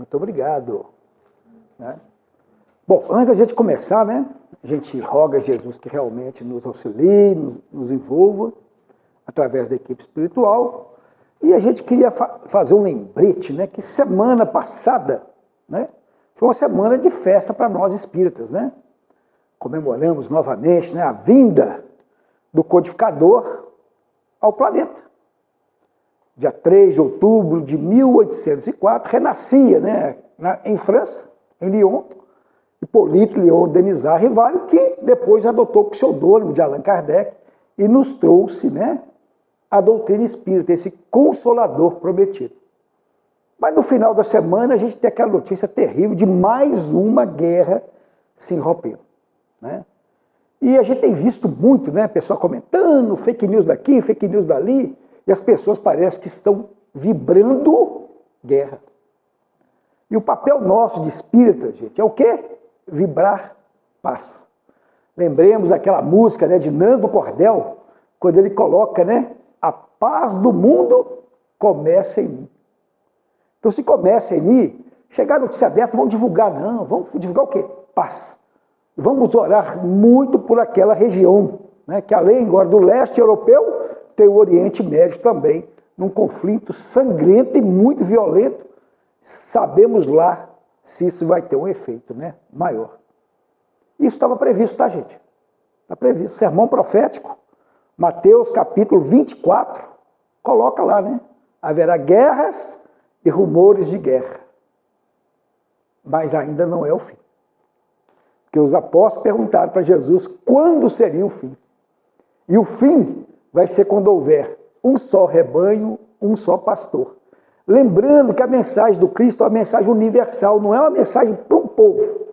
muito obrigado. Né? Bom, antes da gente começar, né, a gente roga a Jesus que realmente nos auxilie, nos envolva, através da equipe espiritual. E a gente queria fazer um lembrete, né, que semana passada, né, foi uma semana de festa para nós espíritas, né? Comemoramos novamente, né, a vinda do codificador ao planeta. Dia 3 de outubro de 1804, renascia, né, em França, em Lyon, Hippolyte Léon Denisard Rivail, que depois adotou o pseudônimo de Allan Kardec e nos trouxe, né, a doutrina espírita, esse consolador prometido. Mas no final da semana a gente tem aquela notícia terrível de mais uma guerra se enrompendo, né? E a gente tem visto muito, né, pessoal comentando, fake news daqui, fake news dali, e as pessoas parecem que estão vibrando guerra. E o papel nosso de espírita, gente, é o quê? Vibrar paz. Lembremos daquela música, né, de Nando Cordel, quando ele coloca, né, a paz do mundo começa em mim. Então, se começa em mim, chegar a notícia dessa, vamos divulgar, não, vamos divulgar o quê? Paz. Vamos orar muito por aquela região, né, que além agora do leste europeu, tem o Oriente Médio também, num conflito sangrento e muito violento. Sabemos lá se isso vai ter um efeito, né, maior. Isso estava previsto, tá, gente? Está previsto. Sermão profético, Mateus capítulo 24, coloca lá, né? Haverá guerras e rumores de guerra. Mas ainda não é o fim. Porque os apóstolos perguntaram para Jesus quando seria o fim. E o fim vai ser quando houver um só rebanho, um só pastor. Lembrando que a mensagem do Cristo é uma mensagem universal, não é uma mensagem para um povo.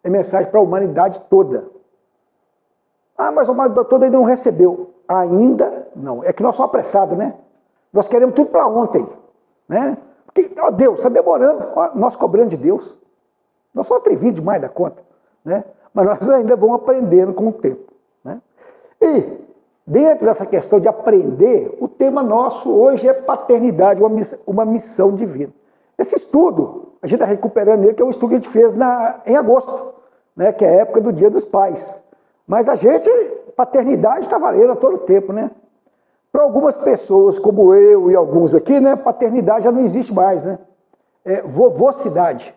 É mensagem para a humanidade toda. Ah, mas a humanidade toda ainda não recebeu. Ainda não. É que nós somos apressados, né? Nós queremos tudo para ontem, né? Porque, ó, Deus, está demorando. Ó, nós cobrando de Deus. Nós somos atrevidos demais da conta, né? Mas nós ainda vamos aprendendo com o tempo, né? E dentro dessa questão de aprender, o tema nosso hoje é paternidade, uma missão divina. Esse estudo, a gente está recuperando ele, que é um estudo que a gente fez em agosto, né, que é a época do Dia dos Pais. Mas a gente, paternidade está valendo a todo tempo, né? Para algumas pessoas, como eu e alguns aqui, né, paternidade já não existe mais, né? É vovocidade,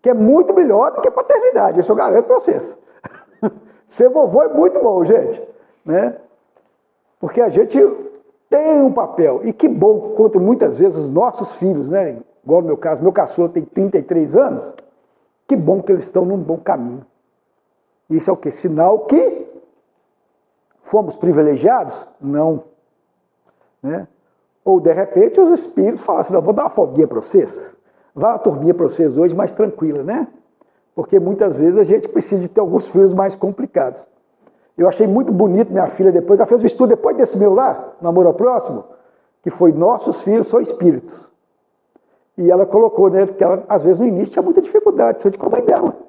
que é muito melhor do que paternidade, isso eu garanto para vocês. Ser vovô é muito bom, gente, né? Porque a gente tem um papel, e que bom, quanto muitas vezes os nossos filhos, né, igual no meu caso, meu caçula tem 33 anos, que bom que eles estão num bom caminho. Isso é o quê? Sinal que fomos privilegiados? Não. Né? Ou, de repente, os espíritos falam assim, não, vou dar uma folguinha para vocês, vai uma turminha para vocês hoje mais tranquila, né? Porque muitas vezes a gente precisa de ter alguns filhos mais complicados. Eu achei muito bonito minha filha depois, ela fez um estudo depois desse meu lá, no Amor ao Próximo, que foi Nossos Filhos São Espíritos. E ela colocou, né, que ela, às vezes, no início tinha muita dificuldade, principalmente com a mãe dela.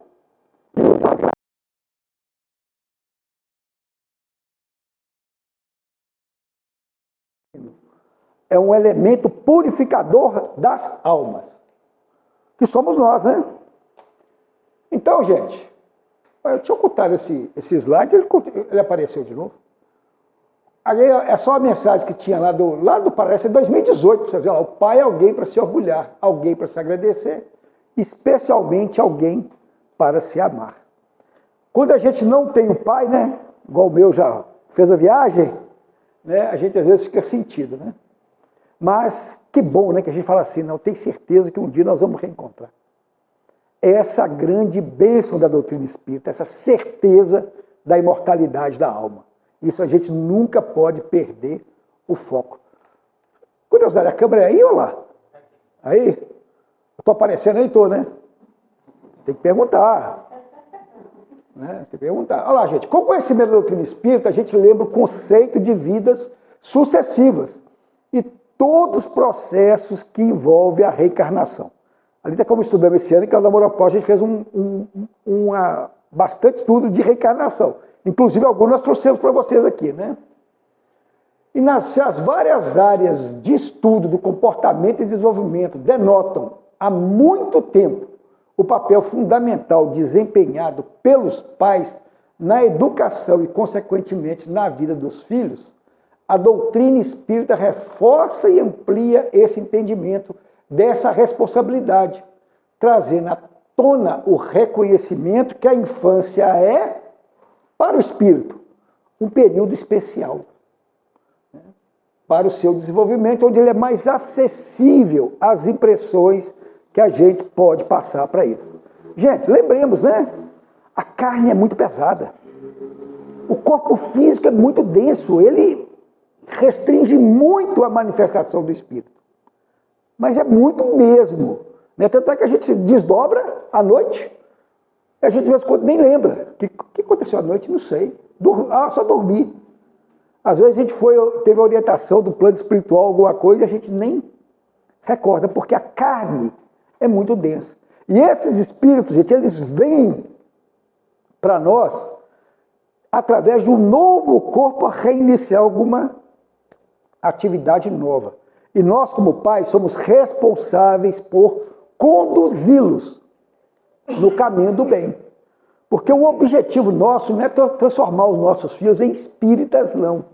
É um elemento purificador das almas, que somos nós, né? Então, gente, deixa eu ocultar esse slide, ele apareceu de novo. Ali é só a mensagem que tinha lá do parece, é 2018, você vê lá, o pai é alguém para se orgulhar, alguém para se agradecer, especialmente alguém para se amar. Quando a gente não tem o pai, né, igual o meu já fez a viagem, né, a gente às vezes fica sentido, né? Mas que bom, né, que a gente fala assim, não, eu tenho certeza que um dia nós vamos reencontrar. Essa grande bênção da doutrina espírita, essa certeza da imortalidade da alma. Isso a gente nunca pode perder o foco. Curiosidade, a câmera é aí ou lá? Aí? Estou aparecendo aí, estou, né? Tem que perguntar. Né? Tem que perguntar. Olha lá, gente, com o conhecimento da doutrina espírita, a gente lembra o conceito de vidas sucessivas e todos os processos que envolvem a reencarnação. Ali está como estudamos esse ano, que é o Amor ao Próximo, a gente fez bastante estudo de reencarnação. Inclusive, alguns nós trouxemos para vocês aqui, né? E as várias áreas de estudo do comportamento e desenvolvimento denotam há muito tempo o papel fundamental desempenhado pelos pais na educação e, consequentemente, na vida dos filhos, a doutrina espírita reforça e amplia esse entendimento dessa responsabilidade, trazendo à tona o reconhecimento que a infância é, para o espírito, um período especial, né, para o seu desenvolvimento, onde ele é mais acessível às impressões que a gente pode passar para eles. Gente, lembremos, né? A carne é muito pesada. O corpo físico é muito denso, ele restringe muito a manifestação do espírito. Mas é muito mesmo, né? Tanto é que a gente se desdobra à noite, e a gente de vez em quando nem lembra. O que aconteceu à noite? Não sei. Só dormi. Às vezes a gente teve a orientação do plano espiritual, alguma coisa, e a gente nem recorda, porque a carne é muito densa. E esses espíritos, gente, eles vêm para nós através de um novo corpo a reiniciar alguma atividade nova. E nós, como pais, somos responsáveis por conduzi-los no caminho do bem. Porque o objetivo nosso não é transformar os nossos filhos em espíritas, não.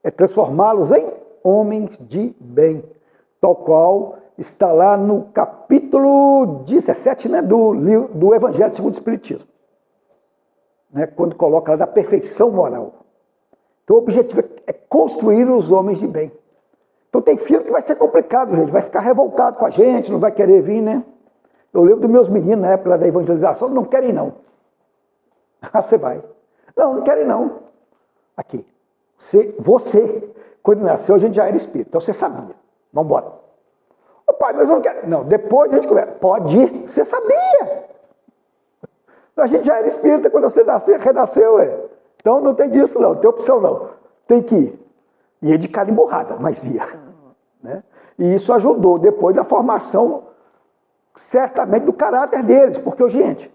É transformá-los em homens de bem, tal qual está lá no capítulo 17, né, do Evangelho segundo o Espiritismo, né, quando coloca lá da perfeição moral. Então o objetivo é construir os homens de bem. Então tem filho que vai ser complicado, gente, vai ficar revoltado com a gente, não vai querer vir, né? Eu lembro dos meus meninos na época da evangelização, não querem não. Ah, você vai. Não querem não. Aqui. Você, quando nasceu, a gente já era espírito, então você sabia. Vamos embora. Ô pai, mas eu não quero. Não, depois a gente conversa. Pode ir, você sabia. A gente já era espírita quando você renasceu, ué. Então não tem disso não, não tem opção não. Tem que ir. Ia de cara emburrada, mas ia. Né? E isso ajudou depois da formação, certamente, do caráter deles. Porque, gente,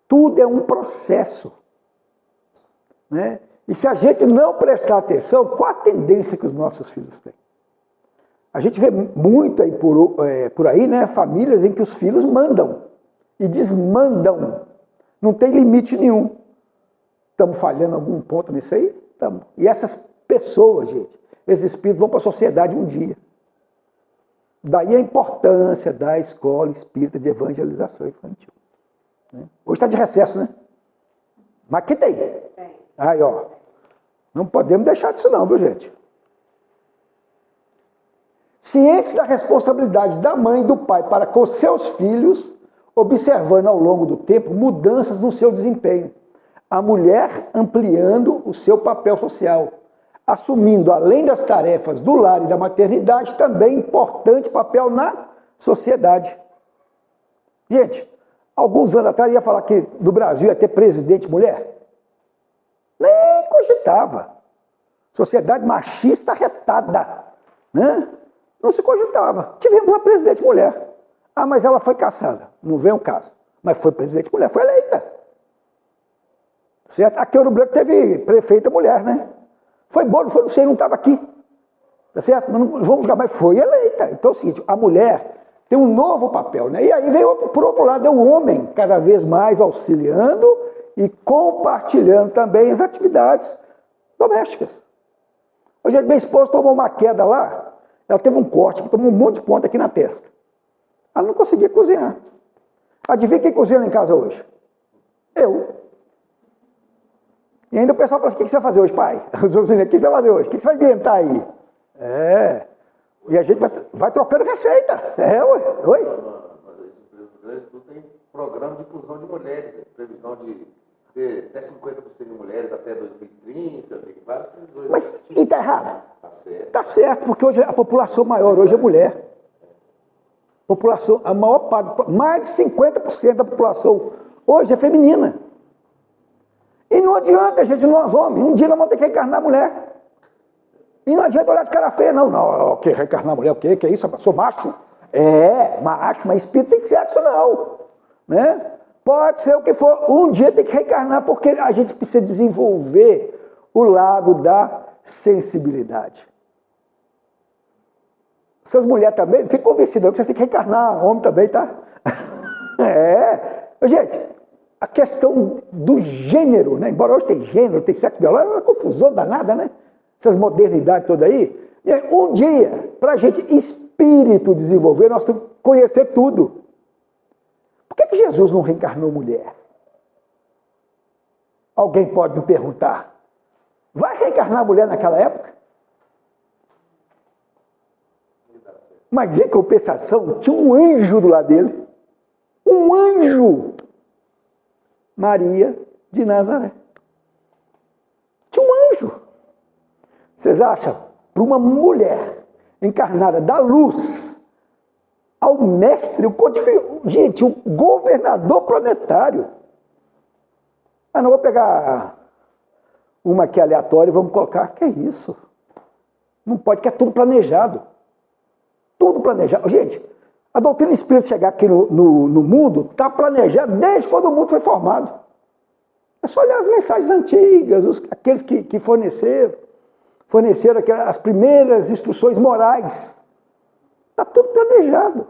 tudo é um processo. Né? E se a gente não prestar atenção, qual a tendência que os nossos filhos têm? A gente vê muito aí por aí, né, famílias em que os filhos mandam e desmandam. Não tem limite nenhum. Estamos falhando em algum ponto nisso aí? Estamos. E essas pessoas, gente, esses espíritos vão para a sociedade um dia. Daí a importância da escola espírita de evangelização infantil. Né? Hoje está de recesso, né? Mas que tem. Aí, ó. Não podemos deixar disso não, viu, gente? Cientes da responsabilidade da mãe e do pai para com seus filhos, observando ao longo do tempo mudanças no seu desempenho. A mulher ampliando o seu papel social, assumindo, além das tarefas do lar e da maternidade, também importante papel na sociedade. Gente, alguns anos atrás ia falar que no Brasil ia ter presidente mulher. Nem cogitava. Sociedade machista retada, né? Não se cogitava. Tivemos uma presidente mulher. Ah, mas ela foi caçada. Não vem o caso. Mas foi presidente mulher, foi eleita. Certo? Aqui em Ouro Branco teve prefeita mulher, né? Foi bom, não foi, não sei, não estava aqui. Tá certo? Mas não vamos jogar, mas foi eleita. Então é o seguinte, a mulher tem um novo papel, né? E aí veio, por outro lado, é o homem cada vez mais auxiliando e compartilhando também as atividades domésticas. Hoje, minha esposa tomou uma queda lá, ela teve um corte, tomou um monte de ponta aqui na testa. Ela não conseguia cozinhar. Adivinha quem cozinha lá em casa hoje? Eu. E ainda o pessoal fala assim, o que você vai fazer hoje, pai? Os meus meninos, o que você vai fazer hoje? O que você vai inventar aí? É. E a gente vai trocando receita. É, ué. Oi? As empresas grandes tudo tem programa de inclusão de mulheres, né? Previsão de ter até 50% de mulheres até 2030, tem várias previsões. Mas e está errado? Está certo. Está certo, porque hoje a população maior hoje é mulher. População, a maior parte, mais de 50% da população hoje é feminina. E não adianta, gente, nós homens, um dia nós vamos ter que reencarnar a mulher. E não adianta olhar de cara feia, não. Não, o que? Reencarnar a mulher, o quê? Que é isso? Eu sou macho? É, macho, mas espírito tem que ser isso não. Né? Pode ser o que for, um dia tem que reencarnar, porque a gente precisa desenvolver o lado da sensibilidade. Essas mulheres também, não fiquem convencidas, que vocês têm que reencarnar homem também, tá? Gente, a questão do gênero, né? Embora hoje tem gênero, tem sexo biológico, é uma confusão danada, né? Essas modernidades todas aí. Um dia, para a gente espírito desenvolver, nós temos que conhecer tudo. Por que Jesus não reencarnou mulher? Alguém pode me perguntar. Vai reencarnar mulher naquela época? Mas em compensação, tinha um anjo do lado dele. Um anjo. Maria de Nazaré. Tinha um anjo. Vocês acham? Para uma mulher encarnada da luz ao mestre, gente, o governador planetário. Não vou pegar uma aqui aleatória e vamos colocar. Que é isso? Não pode, que é tudo planejado. Tudo planejado. Gente, a doutrina espírita chegar aqui no mundo está planejada desde quando o mundo foi formado. É só olhar as mensagens antigas, aqueles que forneceram as primeiras instruções morais. Está tudo planejado.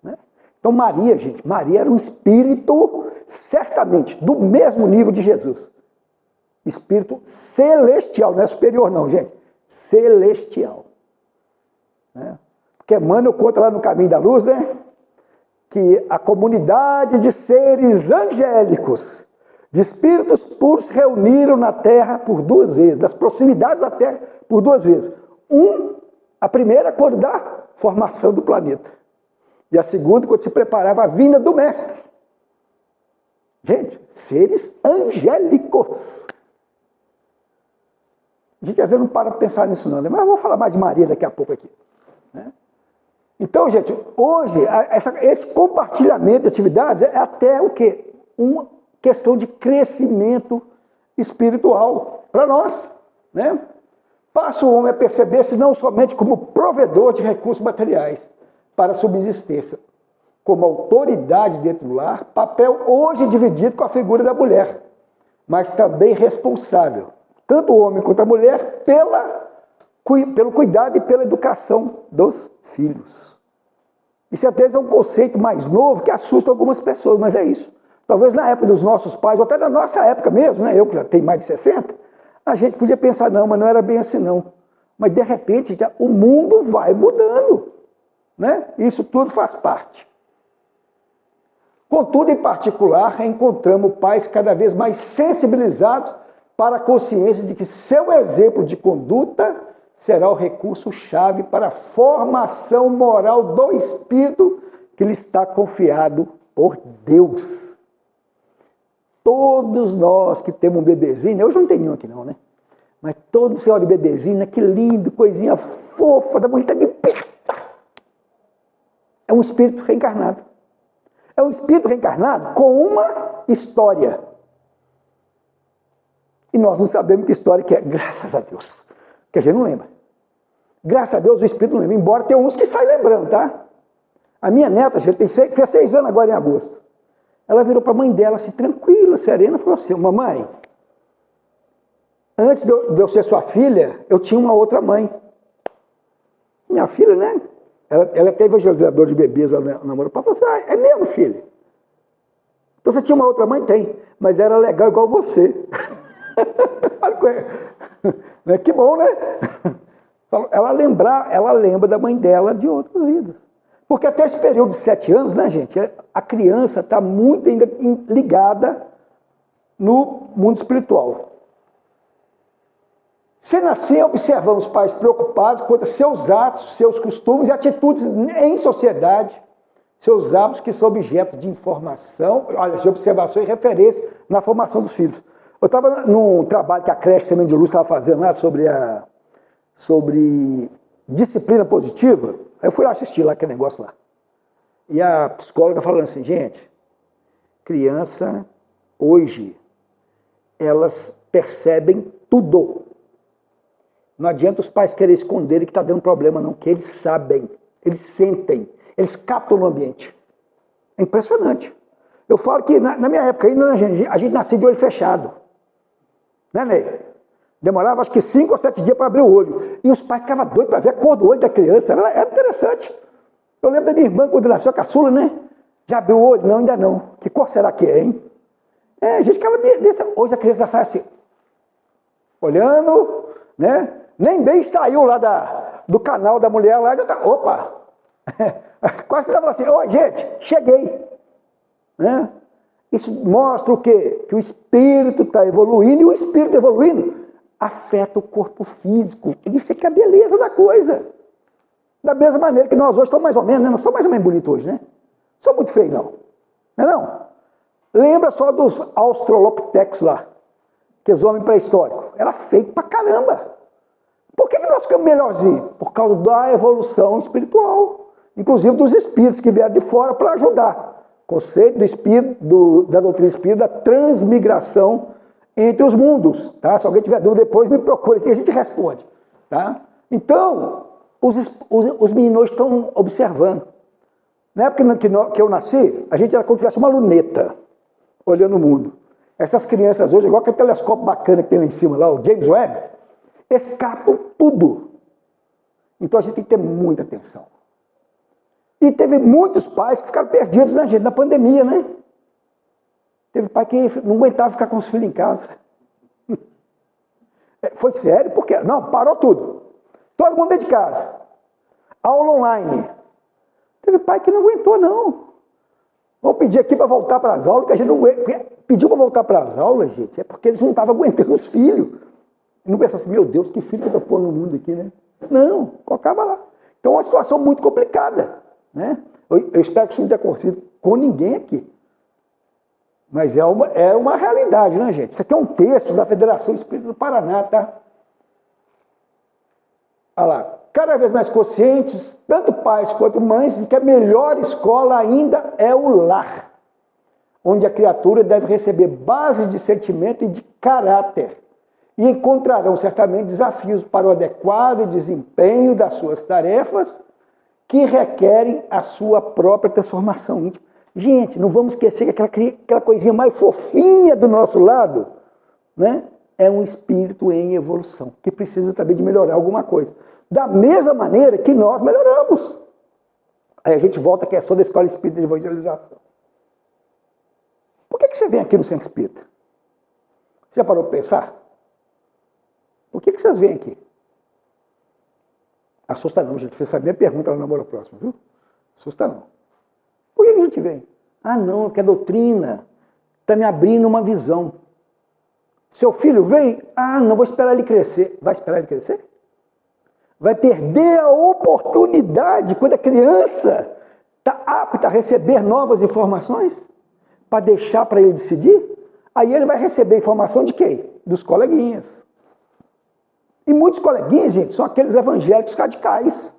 Né? Então Maria, gente, Maria era um espírito, certamente, do mesmo nível de Jesus. Espírito celestial, não é superior não, gente. Celestial. Né? Porque Emmanuel conta lá no Caminho da Luz, né? Que a comunidade de seres angélicos, de espíritos puros, se reuniram na Terra por 2 vezes, das proximidades da Terra por 2 vezes. A primeira quando da formação do planeta. E a segunda quando se preparava a vinda do Mestre. Gente, seres angélicos. A gente às vezes não para pensar nisso não, né? Mas eu vou falar mais de Maria daqui a pouco aqui. Né? Então, gente, hoje, esse compartilhamento de atividades é até o quê? Uma questão de crescimento espiritual para nós, né? Passa o homem a perceber-se não somente como provedor de recursos materiais para a subsistência, como autoridade dentro do lar, papel hoje dividido com a figura da mulher, mas também responsável, tanto o homem quanto a mulher, pelo cuidado e pela educação dos filhos. Isso às vezes é um conceito mais novo que assusta algumas pessoas, mas é isso. Talvez na época dos nossos pais, ou até na nossa época mesmo, né? Eu que já tenho mais de 60, a gente podia pensar, não, mas não era bem assim não. Mas de repente o mundo vai mudando. Né? Isso tudo faz parte. Contudo, em particular, encontramos pais cada vez mais sensibilizados para a consciência de que seu exemplo de conduta será o recurso-chave para a formação moral do espírito que lhe está confiado por Deus. Todos nós que temos um bebezinho, hoje não tem nenhum aqui não, né? Mas todo você olha o bebezinho, né? Que lindo, coisinha fofa, dá vontade de apertar. É um espírito reencarnado. É um espírito reencarnado com uma história. E nós não sabemos que história que é, graças a Deus. Que a gente não lembra. Graças a Deus o espírito não lembra, embora tenha uns que saem lembrando, tá? A minha neta, gente, fez 6 anos agora em agosto. Ela virou para a mãe dela assim, tranquila, serena, falou assim, mamãe, antes de eu ser sua filha, eu tinha uma outra mãe. Minha filha, né? Ela é até evangelizadora de bebês, ela namorou. Ela falou assim, é mesmo, filho? Então você tinha uma outra mãe? Tem, mas era legal igual você. Que bom, né? Ela lembra da mãe dela de outras vidas. Porque até esse período de 7 anos, né, gente, a criança está muito ainda ligada no mundo espiritual. Sendo assim, observamos pais preocupados quanto a seus atos, seus costumes e atitudes em sociedade, seus hábitos que são objeto de informação, olha, de observação e referência na formação dos filhos. Eu estava num trabalho que a creche Semente de Luz estava fazendo lá sobre disciplina positiva. Aí eu fui lá assistir lá aquele negócio lá. E a psicóloga falando assim, gente, criança, hoje, elas percebem tudo. Não adianta os pais quererem esconderem que está dando problema, não, que eles sabem, eles sentem, eles captam no ambiente. É impressionante. Eu falo que na minha época ainda, a gente nascia de olho fechado. Né, Ney? Demorava acho que 5 ou 7 dias para abrir o olho. E os pais ficavam doidos para ver a cor do olho da criança. Era interessante. Eu lembro da minha irmã, quando nasceu a caçula, né? Já abriu o olho? Não, ainda não. Que cor será que é, hein? A gente ficava nessa. Hoje a criança sai assim, olhando, né? Nem bem saiu lá do canal da mulher lá, já tá. Opa! Quase que ela falou assim: oi, gente, cheguei. Né? Isso mostra o quê? Que o espírito está evoluindo, e o espírito evoluindo afeta o corpo físico. Isso é que é a beleza da coisa. Da mesma maneira que nós hoje estamos mais ou menos, né? Nós somos mais ou menos bonitos hoje, né? Não sou muito feio, não. Não é não? Lembra só dos australopithecus lá, aqueles homens pré-históricos. Era feio pra caramba. Por que nós ficamos melhorzinhos? Por causa da evolução espiritual. Inclusive dos espíritos que vieram de fora para ajudar. Conceito do espírito, da doutrina espírita, da transmigração entre os mundos. Tá? Se alguém tiver dúvida depois, me procure aqui, a gente responde. Tá? Então, os meninos estão observando. Na época que eu nasci, a gente era como se tivesse uma luneta, olhando o mundo. Essas crianças hoje, igual aquele telescópio bacana que tem lá em cima, lá, o James Webb, escapam tudo. Então a gente tem que ter muita atenção. E teve muitos pais que ficaram perdidos, né, gente, na pandemia, né? Teve pai que não aguentava ficar com os filhos em casa. Foi sério, porque não, parou tudo. Todo mundo dentro de casa. Aula online. Teve pai que não aguentou, não. Vamos pedir aqui para voltar para as aulas, que a gente não aguenta. Pediu para voltar para as aulas, gente, é porque eles não estavam aguentando os filhos. E não pensavam assim, meu Deus, que filho que eu estou pondo no mundo aqui, né? Não, colocava lá. Então é uma situação muito complicada, né? Eu espero que isso não tenha acontecido com ninguém aqui. Mas é uma realidade, né, gente? Isso aqui é um texto da Federação Espírita do Paraná, tá? Olha lá. Cada vez mais conscientes, tanto pais quanto mães, de que a melhor escola ainda é o lar, onde a criatura deve receber bases de sentimento e de caráter, e encontrarão certamente desafios para o adequado desempenho das suas tarefas, que requerem a sua própria transformação íntima. Gente, não vamos esquecer que aquela coisinha mais fofinha do nosso lado, né, é um espírito em evolução, que precisa também de melhorar alguma coisa. Da mesma maneira que nós melhoramos. Aí a gente volta à questão da escola espírita de evangelização. Por que você vem aqui no centro espírita? Você já parou para pensar? Por que vocês vêm aqui? Assusta não, gente. Você sabe a pergunta lá no Namoro Próximo, viu? Assusta não. Por que a gente vem? Ah, não, que a doutrina está me abrindo uma visão. Seu filho vem? Ah, não, vou esperar ele crescer. Vai esperar ele crescer? Vai perder a oportunidade quando a criança está apta a receber novas informações para deixar para ele decidir? Aí ele vai receber informação de quem? Dos coleguinhas. E muitos coleguinhas, gente, são aqueles evangélicos radicais.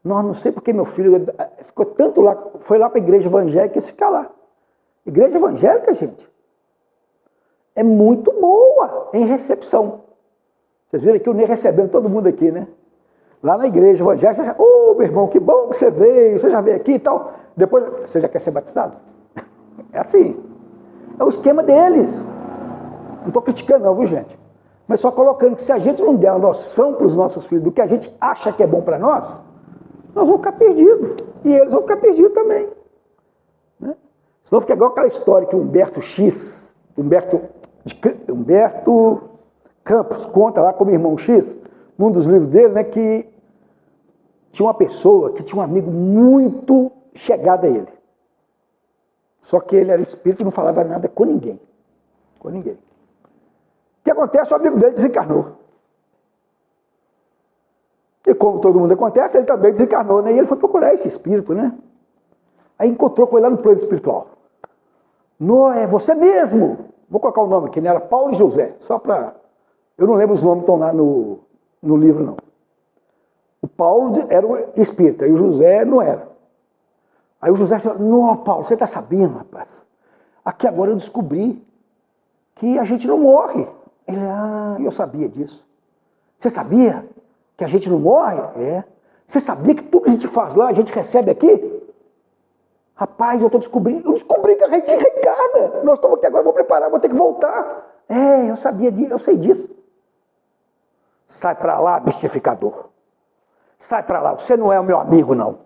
Não sei porque meu filho ficou tanto lá, foi lá para a igreja evangélica e fica lá. Igreja evangélica, gente, é muito boa em recepção. Vocês viram aqui o Ney recebendo todo mundo aqui, né? Lá na igreja evangélica, ô, meu irmão, que bom que você veio, você já veio aqui e tal. Depois, você já quer ser batizado? É assim. É o esquema deles. Não estou criticando não, viu, gente? Mas só colocando que se a gente não der a noção para os nossos filhos do que a gente acha que é bom para nós vamos ficar perdidos. E eles vão ficar perdidos também. Né? Senão fica igual aquela história que Humberto Campos conta lá como irmão X, num dos livros dele, né, que tinha uma pessoa que tinha um amigo muito chegado a ele. Só que ele era espírito e não falava nada com ninguém. Com ninguém. O que acontece? O amigo dele desencarnou. E como todo mundo acontece, ele também desencarnou, né? E ele foi procurar esse espírito, né? Aí encontrou com ele lá no plano espiritual. Não, é você mesmo! Vou colocar o nome aqui, né? Era Paulo e José, só para... Eu não lembro os nomes que estão lá no livro, não. O Paulo era o espírita e o José não era. Aí o José falou, não, Paulo, você está sabendo, rapaz? Aqui agora eu descobri que a gente não morre. Ele, eu sabia disso. Você sabia que a gente não morre? É. Você sabia que tudo que a gente faz lá, a gente recebe aqui? Rapaz, eu descobri que a gente reencarna. Nós estamos aqui agora, vou preparar, vou ter que voltar. Eu sabia disso, eu sei disso. Sai para lá, mistificador. Sai para lá, você não é o meu amigo, não.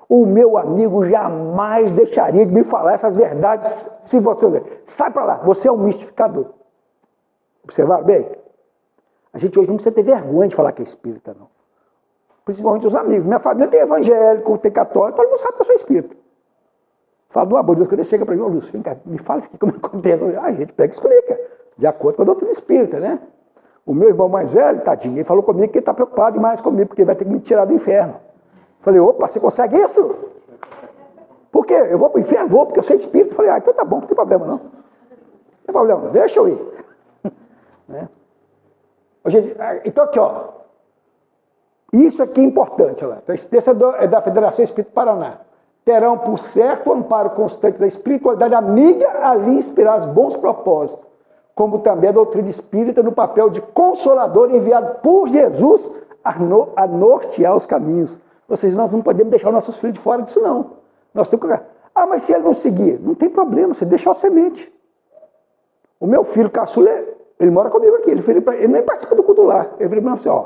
O meu amigo jamais deixaria de me falar essas verdades se você... Sai para lá, você é um mistificador. Observaram bem? A gente hoje não precisa ter vergonha de falar que é espírita, não. Principalmente os amigos. Minha família tem evangélico, tem católico, todo mundo sabe que eu sou espírita. Falo do amor de Deus, quando ele chega para mim, ô Lúcio, vem cá, me fala isso aqui, como acontece. A gente pega e explica, de acordo com a doutrina espírita, né? O meu irmão mais velho, tadinho, ele falou comigo que ele está preocupado demais comigo, porque ele vai ter que me tirar do inferno. Falei, opa, você consegue isso? Por quê? Eu vou para o inferno? Vou, porque eu sei de espírito. Falei, então tá bom, não tem problema não. Não tem problema, deixa eu ir. Né? Gente, então aqui, ó. Isso aqui é importante, lá. Então, esse texto é da Federação Espírita Paraná. Terão por certo o amparo constante da espiritualidade amiga ali inspirar os bons propósitos, como também a doutrina espírita no papel de consolador enviado por Jesus a nortear os caminhos. Ou seja, nós não podemos deixar nossos filhos de fora disso, não. Nós temos que... mas se ele não seguir, não tem problema, você deixa a semente. O meu filho caçula, ele mora comigo aqui, ele nem participa do culto lá. Ele falou assim, ó,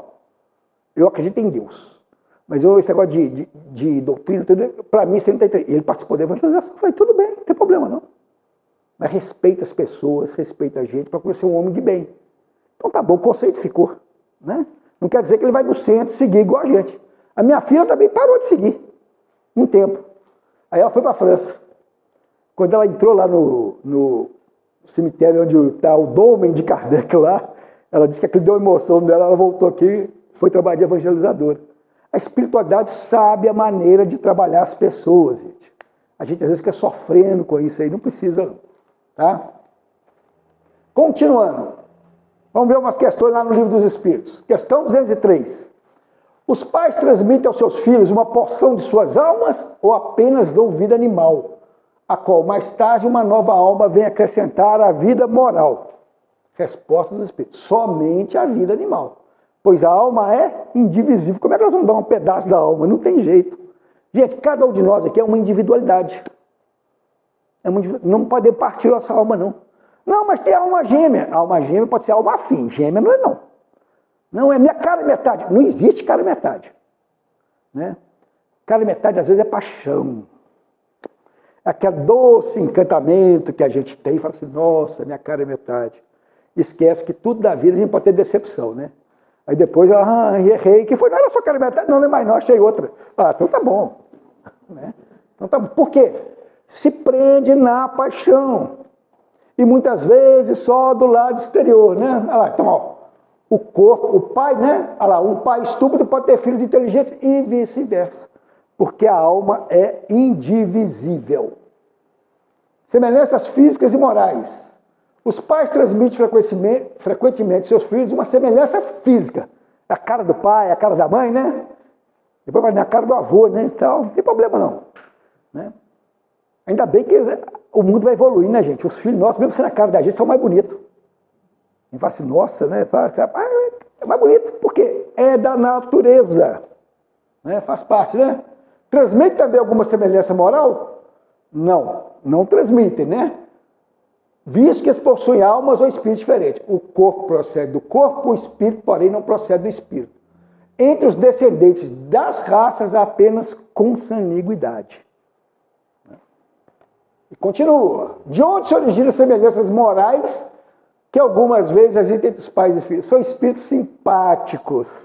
eu acredito em Deus, mas esse negócio de doutrina, para mim, você não tem... Ele participou da evangelização, eu falei, tudo bem, não tem problema, não. Mas respeita as pessoas, respeita a gente, procura ser um homem de bem. Então tá bom, o conceito ficou. Né? Não quer dizer que ele vai no centro seguir igual a gente. A minha filha também parou de seguir, um tempo. Aí ela foi para a França. Quando ela entrou lá no cemitério onde está o Dômen de Kardec lá, ela disse que aquilo deu emoção dela, ela voltou aqui, foi trabalhar de evangelizadora. A espiritualidade sabe a maneira de trabalhar as pessoas, gente. A gente às vezes fica sofrendo com isso aí, não precisa não. Tá? Continuando, vamos ver umas questões lá no Livro dos Espíritos. Questão 203. Os pais transmitem aos seus filhos uma porção de suas almas ou apenas dão vida animal, a qual mais tarde uma nova alma vem acrescentar à vida moral? Resposta dos Espíritos: somente a vida animal, pois a alma é indivisível. Como é que nós vamos dar um pedaço da alma? Não tem jeito. Gente, cada um de nós aqui é uma individualidade. Não podemos partir nossa alma, não. Não, mas tem alma gêmea. A alma gêmea pode ser alma afim. Gêmea não é, não. Não, é minha cara e metade. Não existe cara e metade. Né? Cara e metade, às vezes, é paixão. Aquele doce encantamento que a gente tem. Fala assim, nossa, minha cara e metade. Esquece que tudo da vida a gente pode ter decepção, né? Aí depois, errei. Que foi? Não era só cara e metade? Não é mais não, achei outra. Então tá bom. Né? Então tá bom. Por quê? Se prende na paixão. E muitas vezes só do lado exterior, né? Olha lá, então, ó, o corpo, o pai, né? Olha lá, um pai estúpido pode ter filhos inteligentes e vice-versa. Porque a alma é indivisível. Semelhanças físicas e morais. Os pais transmitem frequentemente seus filhos uma semelhança física. A cara do pai, a cara da mãe, né? Depois vai na cara do avô, né? Então, não tem problema não. Né? Ainda bem que o mundo vai evoluir, né, gente? Os filhos nossos, mesmo sendo a cara da gente, são mais bonitos. E fala assim, nossa, né? É mais bonito. Por quê? É da natureza. Né? Faz parte, né? Transmite também alguma semelhança moral? Não, não transmitem, né? Visto que eles possuem almas ou espíritos diferentes. O corpo procede do corpo, o espírito, porém, não procede do espírito. Entre os descendentes das raças, há apenas consanguinidade. E continua. De onde se originam semelhanças morais que algumas vezes existem entre os pais e filhos? São espíritos simpáticos,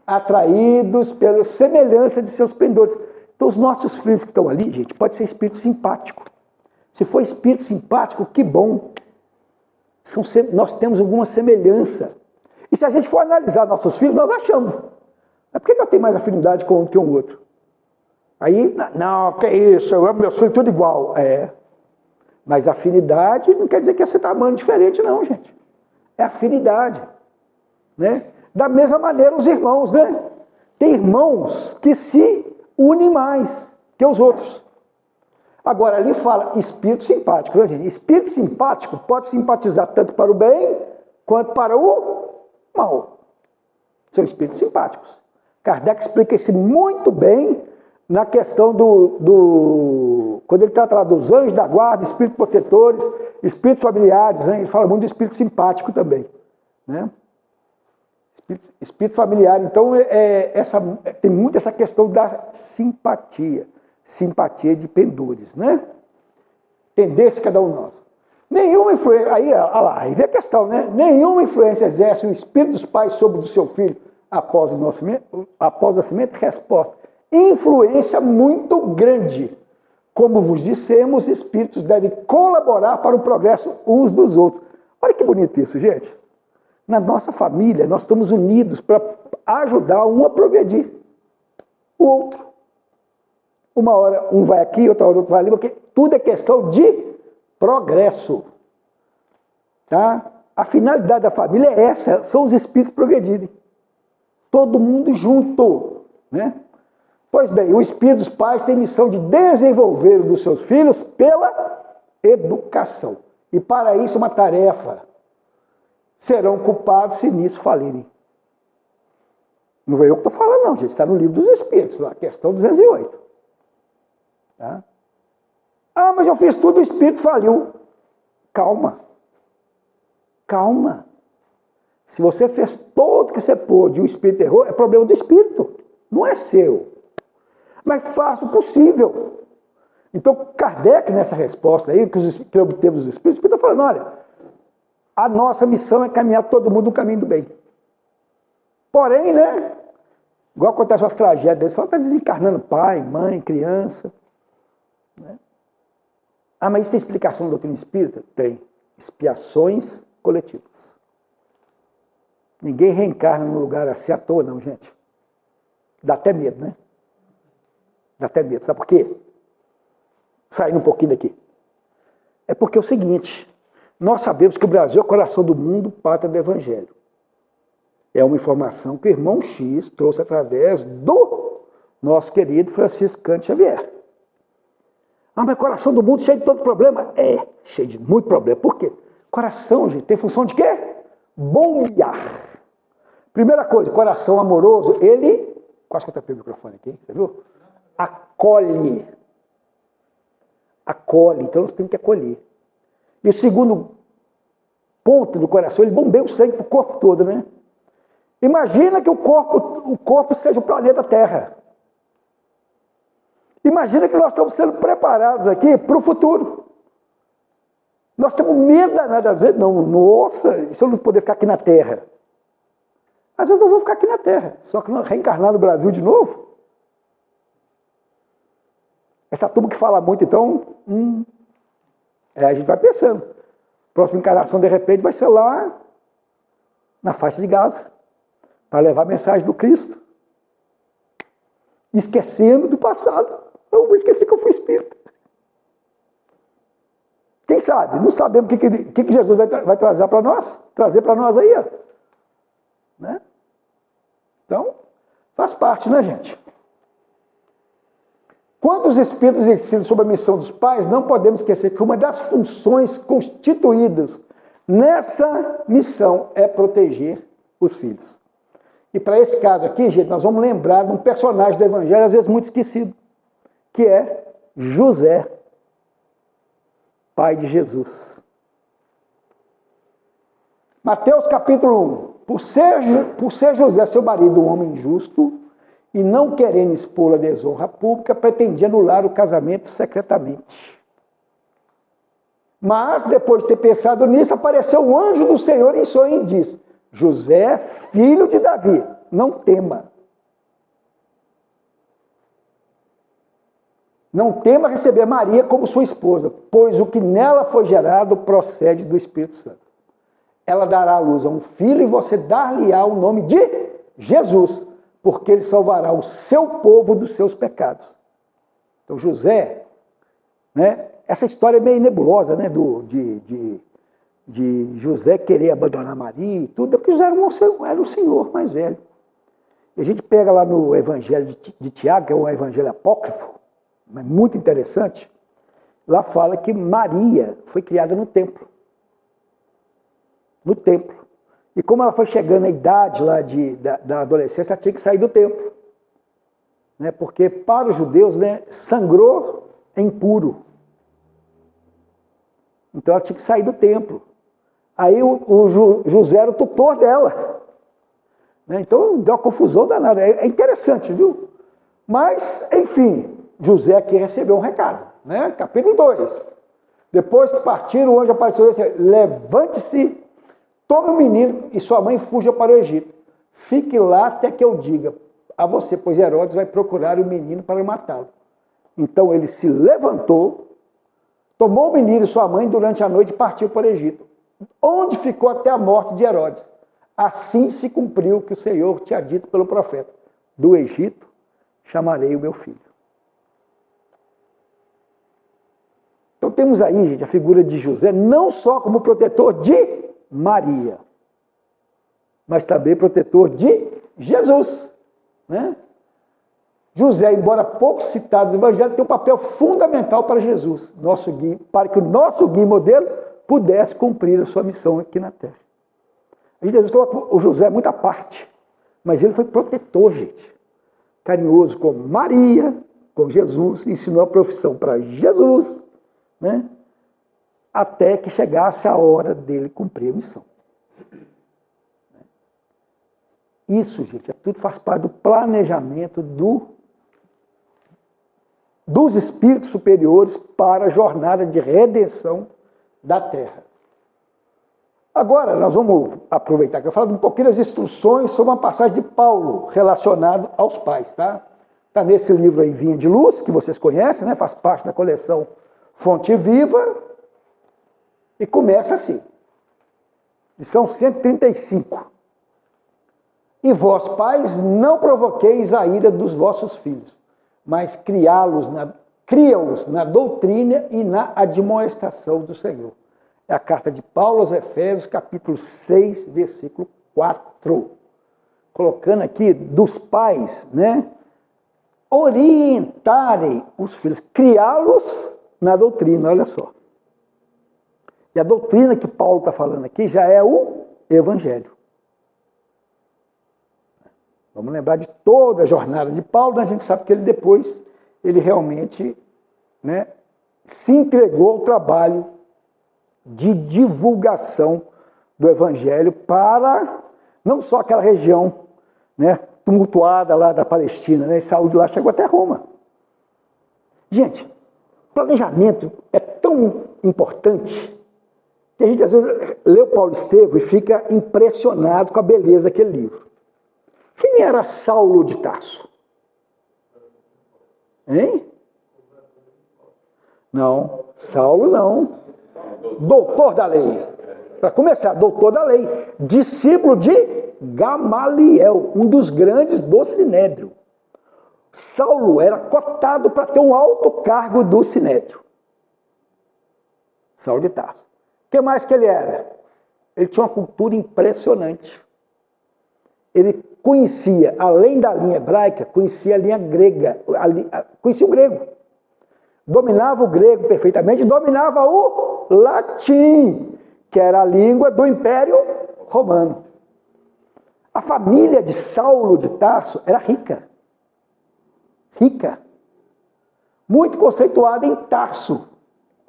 atraídos pela semelhança de seus pendores. Então, os nossos filhos que estão ali, gente, pode ser espírito simpático. Se for espírito simpático, que bom. Nós temos alguma semelhança. E se a gente for analisar nossos filhos, nós achamos. Mas por que eu tenho mais afinidade com um que o outro? Aí, não, que isso, eu amo meus filhos tudo igual. Mas afinidade não quer dizer que você está amando diferente, não, gente. É afinidade. Né? Da mesma maneira, os irmãos, né? Tem irmãos que se unem mais que os outros. Agora, ali fala espírito simpático. Né, gente? Espírito simpático pode simpatizar tanto para o bem quanto para o mal. São espíritos simpáticos. Kardec explica isso muito bem na questão quando ele trata lá dos anjos da guarda, espíritos protetores, espíritos familiares, né? Ele fala muito do espírito simpático também. Né? Espírito familiar, então, tem muito essa questão da simpatia. Simpatia de pendores, né? Entender-se cada um de nós. Nenhuma influência, aí vem a questão, né? Nenhuma influência exerce o espírito dos pais sobre o do seu filho após o nascimento? Resposta: influência muito grande. Como vos dissemos, espíritos devem colaborar para o progresso uns dos outros. Olha que bonito isso, gente. Na nossa família, nós estamos unidos para ajudar um a progredir. O outro. Uma hora um vai aqui, outra hora outro vai ali, porque tudo é questão de progresso. Tá? A finalidade da família é essa, são os espíritos progredirem. Todo mundo junto. Né? Pois bem, o espírito dos pais tem missão de desenvolver o dos seus filhos pela educação. E para isso uma tarefa. Serão culpados se nisso falirem. Não foi eu que estou falando, não, gente. Está no livro dos Espíritos, na questão 208. Tá? Ah, mas eu fiz tudo, o Espírito faliu. Calma. Calma. Se você fez todo o que você pôde e o Espírito errou, é problema do Espírito. Não é seu. Mas faça o possível. Então, Kardec, nessa resposta aí, que obteve os Espíritos, o Espírito está falando, olha, a nossa missão é caminhar todo mundo no caminho do bem. Porém, né? Igual acontece com as tragédias, só está desencarnando pai, mãe, criança. Né? Ah, mas isso tem explicação na doutrina espírita? Tem. Expiações coletivas. Ninguém reencarna num lugar assim à toa, não, gente. Dá até medo, né? Dá até medo. Sabe por quê? Saindo um pouquinho daqui. É porque é o seguinte... Nós sabemos que o Brasil é o coração do mundo, pátria do Evangelho. É uma informação que o irmão X trouxe através do nosso querido Francisco Cândido Xavier. Ah, mas coração do mundo cheio de todo problema? É, cheio de muito problema. Por quê? Coração, gente, tem função de quê? Bombear. Primeira coisa, coração amoroso, ele... Quase que eu tapei o microfone aqui, você viu? Acolhe. Acolhe, então nós temos que acolher. E o segundo ponto do coração, ele bombeia o sangue para o corpo todo, né? Imagina que o corpo seja o planeta Terra. Imagina que nós estamos sendo preparados aqui para o futuro. Nós temos medo danado, às vezes, não, nossa, se eu não poder ficar aqui na Terra. Às vezes nós vamos ficar aqui na Terra, só que nós reencarnar no Brasil de novo. Essa turma que fala muito, então, a gente vai pensando. Próxima encarnação, de repente, vai ser lá na faixa de Gaza, para levar a mensagem do Cristo. Esquecendo do passado. Eu vou esquecer que eu fui espírita. Quem sabe? Não sabemos o que Jesus vai trazer para nós. Trazer para nós aí, ó. Né? Então, faz parte, né, gente? Quando os Espíritos ensinam sobre a missão dos pais, não podemos esquecer que uma das funções constituídas nessa missão é proteger os filhos. E para esse caso aqui, gente, nós vamos lembrar de um personagem do Evangelho, às vezes muito esquecido, que é José, pai de Jesus. Mateus capítulo 1. Por ser José, seu marido, um homem justo, e não querendo expô-la à desonra pública, pretendia anular o casamento secretamente. Mas, depois de ter pensado nisso, apareceu um anjo do Senhor em sonho e disse: José, filho de Davi, não tema. Não tema receber Maria como sua esposa, pois o que nela foi gerado procede do Espírito Santo. Ela dará à luz a um filho e você dar-lhe-á o nome de Jesus, porque ele salvará o seu povo dos seus pecados. Então, José, né, essa história é meio nebulosa, né, de José querer abandonar Maria e tudo, porque José era o senhor mais velho. E a gente pega lá no Evangelho de Tiago, que é um evangelho apócrifo, mas muito interessante, lá fala que Maria foi criada no templo. No templo. E como ela foi chegando à idade lá da adolescência, ela tinha que sair do templo. Né? Porque para os judeus, né, sangrou é impuro. Então ela tinha que sair do templo. Aí o José era o tutor dela. Né? Então, deu uma confusão danada. É interessante, viu? Mas, enfim, José aqui recebeu um recado, né? Capítulo 2. Depois que partiram, o anjo apareceu e disse: levante-se, tome o menino e sua mãe fuja para o Egito. Fique lá até que eu diga a você, pois Herodes vai procurar o menino para matá-lo. Então ele se levantou, tomou o menino e sua mãe durante a noite e partiu para o Egito, onde ficou até a morte de Herodes. Assim se cumpriu o que o Senhor tinha dito pelo profeta: do Egito chamarei o meu filho. Então temos aí, gente, a figura de José, não só como protetor de Maria, mas também protetor de Jesus, né? José, embora pouco citado no Evangelho, tem um papel fundamental para Jesus, nosso guia, para que o nosso guia modelo pudesse cumprir a sua missão aqui na Terra. A gente às vezes coloca o José muito à parte, mas ele foi protetor, gente. Carinhoso com Maria, com Jesus, ensinou a profissão para Jesus, né? Até que chegasse a hora dele cumprir a missão. Isso, gente, tudo faz parte do planejamento dos espíritos superiores para a jornada de redenção da Terra. Agora, nós vamos aproveitar que eu falo um pouquinho das instruções sobre uma passagem de Paulo relacionado aos pais, tá? Está nesse livro aí, Vinha de Luz, que vocês conhecem, né? Faz parte da coleção Fonte Viva, e começa assim, lição 135. E vós, pais, não provoqueis a ira dos vossos filhos, mas cria-os na doutrina e na admoestação do Senhor. É a carta de Paulo aos Efésios, capítulo 6, versículo 4. Colocando aqui dos pais, né? Orientarem os filhos, criá-los na doutrina, olha só. E a doutrina que Paulo está falando aqui já é o Evangelho. Vamos lembrar de toda a jornada de Paulo, a gente sabe que ele realmente, né, se entregou ao trabalho de divulgação do Evangelho para não só aquela região, né, tumultuada lá da Palestina, né, e saiu de lá, chegou até Roma. Gente, planejamento é tão importante que a gente às vezes lê o Paulo Estevam e fica impressionado com a beleza daquele livro. Quem era Saulo de Tarso? Hein? Não, Saulo não. Doutor da lei. Para começar, doutor da lei. Discípulo de Gamaliel, um dos grandes do Sinédrio. Saulo era cotado para ter um alto cargo do Sinédrio. Saulo de Tarso. O que mais que ele era? Ele tinha uma cultura impressionante. Ele conhecia, além da linha hebraica, conhecia a linha grega, conhecia o grego. Dominava o grego perfeitamente, dominava o latim, que era a língua do Império Romano. A família de Saulo de Tarso era rica. Rica. Muito conceituada em Tarso.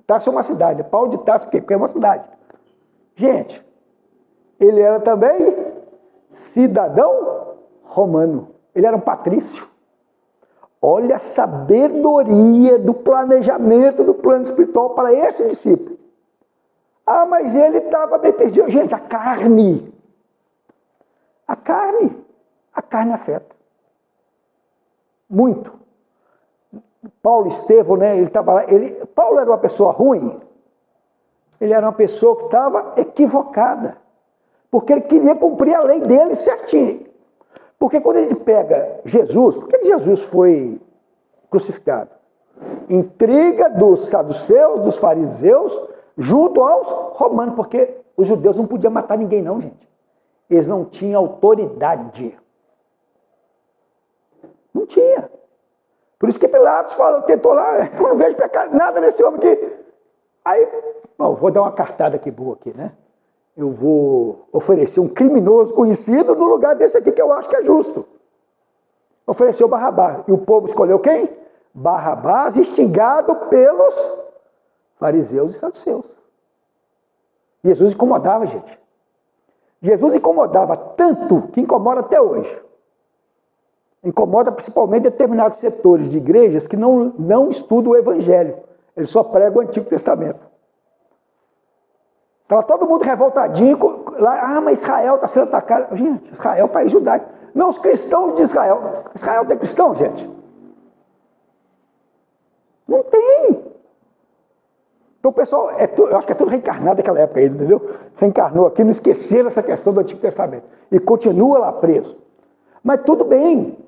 Tarso é uma cidade. Paulo de Tarso, porque é uma cidade. Gente, ele era também cidadão romano. Ele era um patrício. Olha a sabedoria do planejamento do plano espiritual para esse discípulo. Ah, mas ele estava bem perdido. Gente, a carne afeta. Muito. Paulo Estevam, né, ele estava lá. Paulo era uma pessoa ruim. Ele era uma pessoa que estava equivocada. Porque ele queria cumprir a lei dele certinho. Porque quando a gente pega Jesus, por que Jesus foi crucificado? Intriga dos saduceus, dos fariseus, junto aos romanos, porque os judeus não podiam matar ninguém não, gente. Eles não tinham autoridade. Não tinha. Por isso que Pilatos falou, tentou lá, eu não vejo pecado, nada nesse homem aqui. Aí, vou dar uma cartada aqui boa aqui, né? Eu vou oferecer um criminoso conhecido no lugar desse aqui que eu acho que é justo. Ofereceu Barrabás. E o povo escolheu quem? Barrabás, instigado pelos fariseus e saduceus. Jesus incomodava, gente. Jesus incomodava tanto que incomoda até hoje. Incomoda principalmente determinados setores de igrejas que não estudam o Evangelho. Eles só pregam o Antigo Testamento. Estava todo mundo revoltadinho. Lá, mas Israel está sendo atacado. Gente, Israel é um país judaico. Não, os cristãos de Israel. Israel tem cristão, gente? Não tem. Então o pessoal, eu acho que é tudo reencarnado daquela época aí, entendeu? Reencarnou aqui, não esqueceram essa questão do Antigo Testamento. E continua lá preso. Mas tudo bem.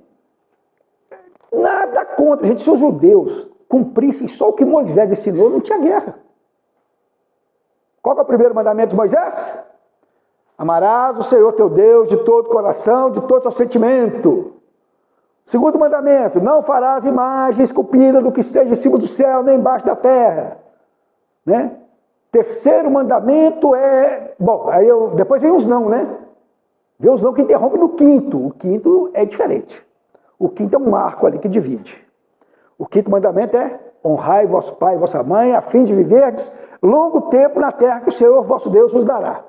Nada contra. Gente, se os judeus cumprissem só o que Moisés ensinou, não tinha guerra. Qual é o primeiro mandamento de Moisés? Amarás o Senhor teu Deus de todo o coração, de todo o seu sentimento. Segundo mandamento, não farás imagem esculpida do que esteja em cima do céu, nem embaixo da terra. Né? Terceiro mandamento é... Bom, aí depois vem os não, né? Vem os não que interrompe no quinto. O quinto é diferente. O quinto é um marco ali que divide. O quinto mandamento é: honrai vosso pai e vossa mãe, a fim de viverdes longo tempo na terra que o Senhor vosso Deus vos dará.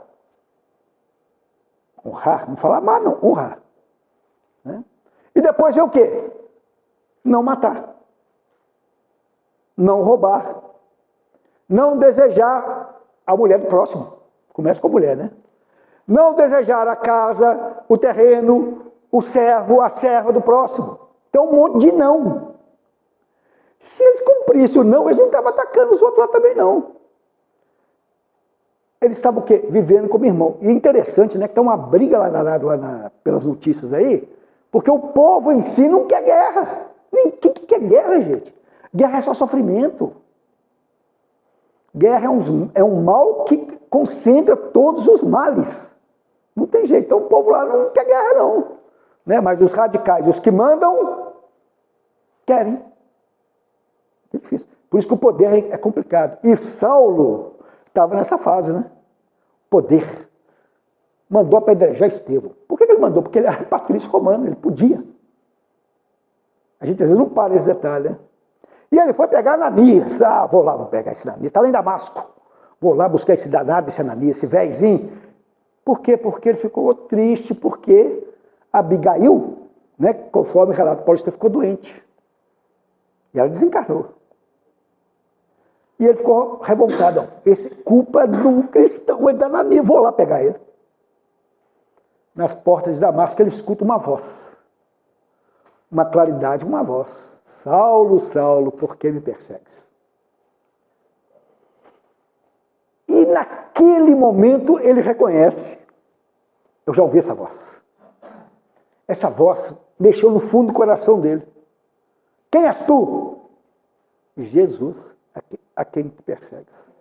Honrar, não falar amar, não, honrar. Né? E depois vem o quê? Não matar. Não roubar. Não desejar a mulher do próximo. Começa com a mulher, né? Não desejar a casa, o terreno, o servo, a serva do próximo. Então um monte de não. Se eles cumprissem o não, eles não estavam atacando os outros lá também, não. Eles estavam o quê? Vivendo como irmão. E é interessante, né? Que está uma briga pelas notícias aí, porque o povo em si não quer guerra. Quem que quer guerra, gente? Guerra é só sofrimento. Guerra é um mal que concentra todos os males. Não tem jeito. Então o povo lá não quer guerra, não. Né? Mas os radicais, os que mandam, querem. É difícil. Por isso que o poder é complicado. E Saulo estava nessa fase, né? Poder. Mandou apedrejar Estevão. Por que ele mandou? Porque ele era patrício romano, ele podia. A gente às vezes não para esse detalhe, né? E ele foi pegar Ananias. Vou pegar esse Ananias. Está lá em Damasco. Vou lá buscar esse danado, esse Ananias, esse véizinho. Por quê? Porque ele ficou triste, porque Abigail, né, conforme o relato Paulo, ficou doente. E ela desencarnou. E ele ficou revoltado. Esse culpa do cristão, ele da Ananias. Vou lá pegar ele. Nas portas de Damasco, ele escuta uma voz. Uma claridade, uma voz. Saulo, Saulo, por que me persegues? E naquele momento ele reconhece. Eu já ouvi essa voz. Essa voz mexeu no fundo do coração dele. Quem és tu? Jesus, a quem te persegues.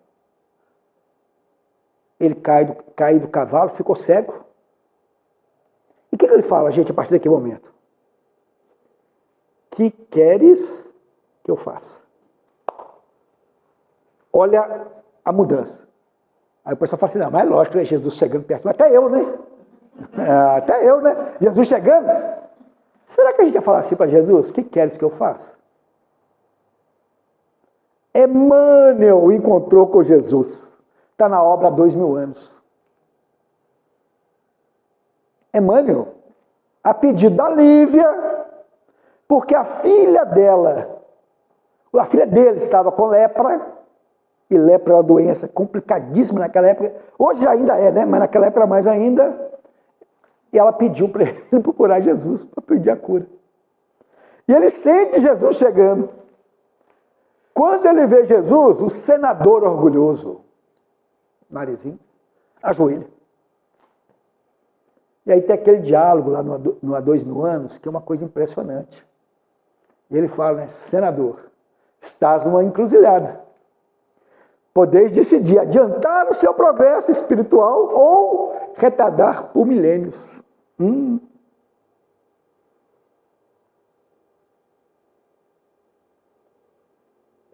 Ele cai do cavalo, ficou cego. E o que ele fala, gente, a partir daquele momento? Que queres que eu faça? Olha a mudança. Aí o pessoal fala assim, não, mas é lógico, é Jesus chegando perto, até eu, né? Até eu, né? Jesus chegando. Será que a gente ia falar assim para Jesus, que queres que eu faça? Emmanuel encontrou com Jesus. Está na obra há 2000 anos. Emmanuel, a pedido da Lívia, porque a filha dele estava com lepra, e lepra é uma doença complicadíssima naquela época, hoje ainda é, né? Mas naquela época mais ainda, e ela pediu para ele procurar Jesus, para pedir a cura. E ele sente Jesus chegando. Quando ele vê Jesus, o senador orgulhoso, Marizinho, ajoelha. E aí tem aquele diálogo lá no há 2000 anos, que é uma coisa impressionante. E ele fala, né, senador, estás numa encruzilhada. Podeis decidir adiantar o seu progresso espiritual ou retardar por milênios.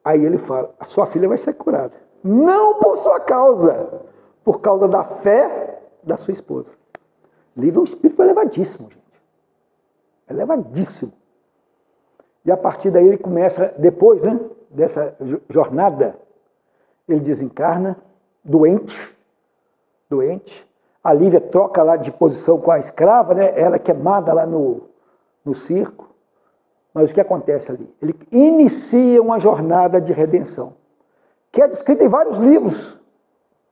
Aí ele fala, a sua filha vai ser curada. Não por sua causa, por causa da fé da sua esposa. Lívia é um espírito elevadíssimo, gente. Elevadíssimo. E a partir daí ele começa, depois, né, dessa jornada, ele desencarna, doente, A Lívia troca lá de posição com a escrava, né? Ela é queimada lá no circo. Mas o que acontece ali? Ele inicia uma jornada de redenção, que é descrita em vários livros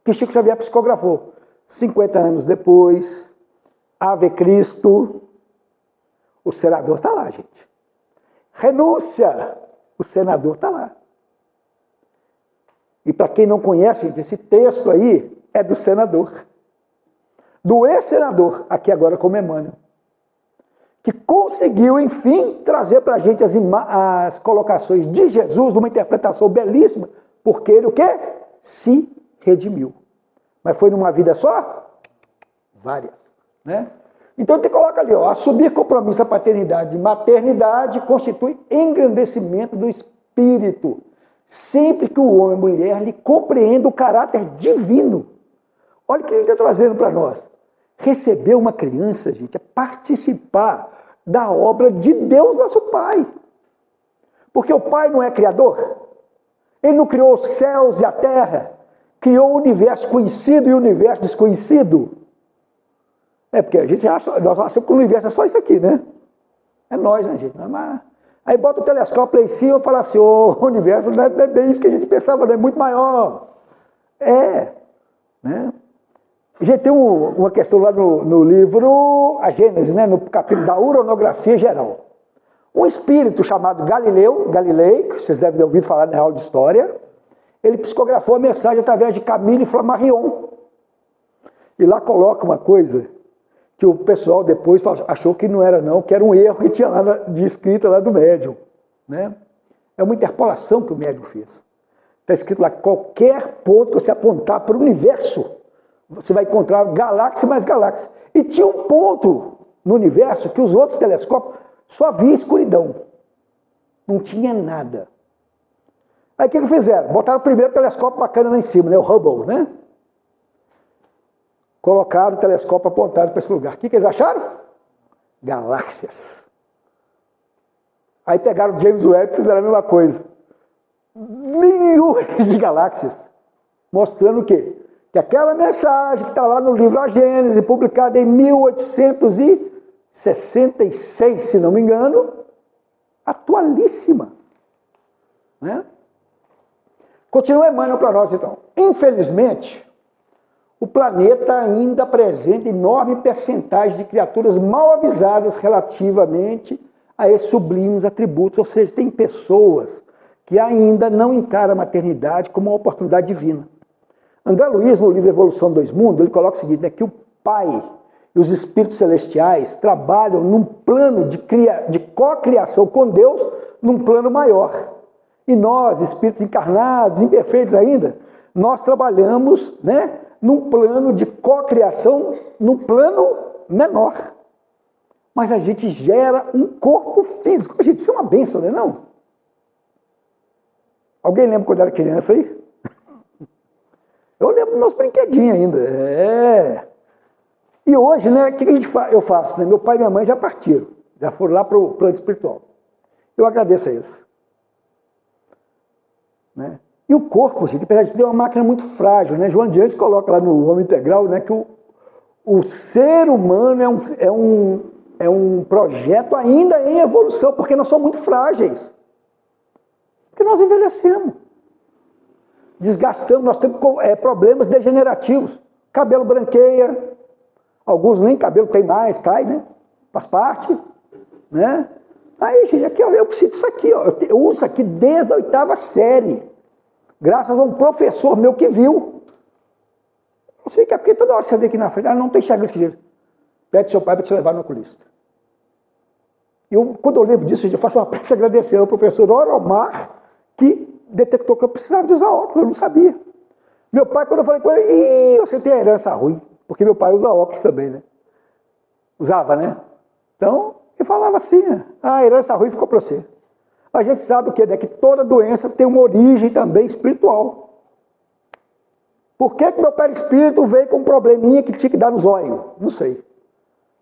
que Chico Xavier psicografou. 50 anos depois, Ave Cristo, o senador está lá, gente. Renúncia, o senador está lá. E para quem não conhece, gente, esse texto aí é do senador. Do ex-senador, aqui agora como Emmanuel, que conseguiu, enfim, trazer para a gente as colocações de Jesus numa interpretação belíssima, porque ele o quê? Se redimiu. Mas foi numa vida só? Várias, né? Então ele coloca ali, ó, assumir compromisso à paternidade e maternidade constitui engrandecimento do espírito, sempre que o homem e a mulher lhe compreendam o caráter divino. Olha o que ele está trazendo para nós. Receber uma criança, gente, é participar da obra de Deus, nosso Pai. Porque o Pai não é criador. Ele não criou os céus e a terra. Criou o universo conhecido e o universo desconhecido. É porque a gente acha, nós achamos que o universo é só isso aqui, né? É nós, né, gente? Mas aí bota o telescópio lá em cima e fala assim, o universo não é bem isso que a gente pensava, não é muito maior. Né? A gente tem uma questão lá no livro, a Gênesis, né, no capítulo da uranografia geral. Um espírito chamado Galilei, que vocês devem ter ouvido falar na aula de história, ele psicografou a mensagem através de Camille Flammarion. E lá coloca uma coisa que o pessoal depois achou que não era não, que era um erro que tinha lá de escrita lá do médium. Né? É uma interpolação que o médium fez. Está escrito lá, qualquer ponto que você apontar para o universo, você vai encontrar galáxia mais galáxia. E tinha um ponto no universo que os outros telescópios só via escuridão. Não tinha nada. Aí o que fizeram? Botaram o primeiro telescópio bacana lá em cima, né? O Hubble, né? Colocaram o telescópio apontado para esse lugar. O que eles acharam? Galáxias. Aí pegaram o James Webb e fizeram a mesma coisa. Milhões de galáxias. Mostrando o quê? Que aquela mensagem que está lá no livro A Gênese, publicada em 1866, se não me engano, atualíssima. Né? Continua Emmanuel para nós, então. Infelizmente, o planeta ainda apresenta enorme percentagem de criaturas mal avisadas relativamente a esses sublimes atributos, ou seja, tem pessoas que ainda não encaram a maternidade como uma oportunidade divina. André Luiz, no livro Evolução dos Mundos, ele coloca o seguinte, né, que o Pai e os espíritos celestiais trabalham num plano de cocriação com Deus, num plano maior. E nós, espíritos encarnados, imperfeitos ainda, nós trabalhamos, né, num plano de cocriação, num plano menor. Mas a gente gera um corpo físico. Gente, isso é uma bênção, não é não? Alguém lembra quando era criança aí? Eu lembro dos meus brinquedinhos ainda. E hoje, né, o que eu faço? Né? Meu pai e minha mãe já partiram, já foram lá para o plano espiritual. Eu agradeço a eles. Né? E o corpo, gente, apesar de ter uma máquina muito frágil, né? João de Anjos coloca lá no Homem Integral, né, que o ser humano é um projeto ainda em evolução, porque nós somos muito frágeis. Porque nós envelhecemos. Desgastamos, nós temos problemas degenerativos. Cabelo branqueia, alguns nem cabelo tem mais, cai, né? Faz parte, né? Aí, gente, aqui, ó, eu preciso disso aqui, ó. Eu uso isso aqui desde a 8ª série. Graças a um professor meu que viu. Eu sei que é porque toda hora você vê aqui na frente, não tem enxerga esquisito. Pede seu pai para te levar no oculista. Quando eu lembro disso, eu faço uma prece agradecendo ao professor Oromar, que detectou que eu precisava de usar óculos, eu não sabia. Meu pai, quando eu falei com ele, você tem a herança ruim, porque meu pai usa óculos também, né? Usava, né? Então, ele falava assim, a herança ruim ficou para você. A gente sabe o que é, né? Que toda doença tem uma origem também espiritual. Por que meu perispírito veio com um probleminha que tinha que dar nos olhos? Não sei.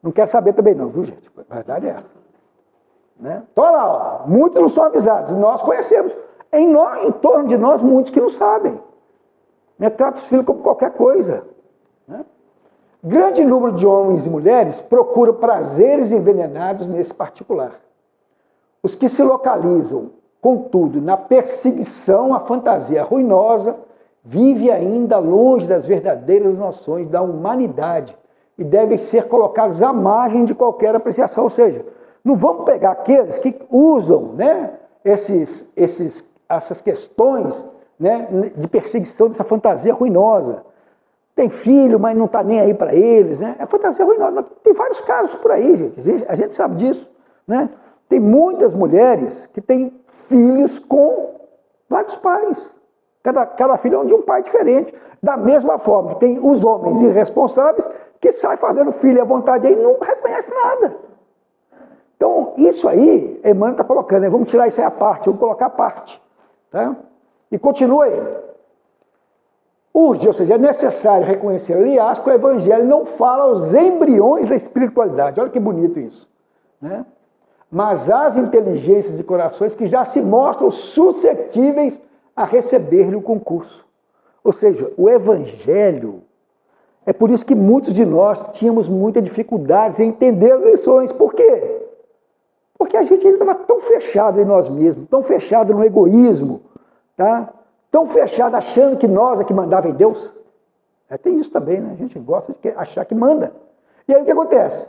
Não quero saber também não, viu, gente? A verdade é essa. Né? Então, olha lá, ó, muitos não são avisados, nós conhecemos. Em torno de nós, muitos que não sabem. Né? Trata os filhos como qualquer coisa. Né? Grande número de homens e mulheres procuram prazeres envenenados nesse particular. Os que se localizam, contudo, na perseguição à fantasia ruinosa, vivem ainda longe das verdadeiras noções da humanidade e devem ser colocados à margem de qualquer apreciação. Ou seja, não vamos pegar aqueles que usam, né, essas questões, né, de perseguição, dessa fantasia ruinosa. Tem filho, mas não está nem aí para eles, né? É fantasia ruinosa. Tem vários casos por aí, gente. A gente sabe disso, né? Tem muitas mulheres que têm filhos com vários pais. Cada filho é de um pai diferente. Da mesma forma que tem os homens irresponsáveis que saem fazendo filho à vontade aí e não reconhece nada. Então, isso aí, Emmanuel está colocando, né? Vamos tirar isso aí à parte, vamos colocar à parte. Tá? E continua ele. Urge, ou seja, é necessário reconhecer, aliás, que o Evangelho não fala aos embriões da espiritualidade. Olha que bonito isso. Né? Mas às inteligências e corações que já se mostram suscetíveis a receber-lhe o concurso. Ou seja, o Evangelho, é por isso que muitos de nós tínhamos muita dificuldade em entender as lições. Por quê? Porque a gente ainda estava tão fechado em nós mesmos, tão fechado no egoísmo, tá? Tão fechado achando que nós é que mandava em Deus. Tem isso também, né? A gente gosta de achar que manda. E aí o que acontece?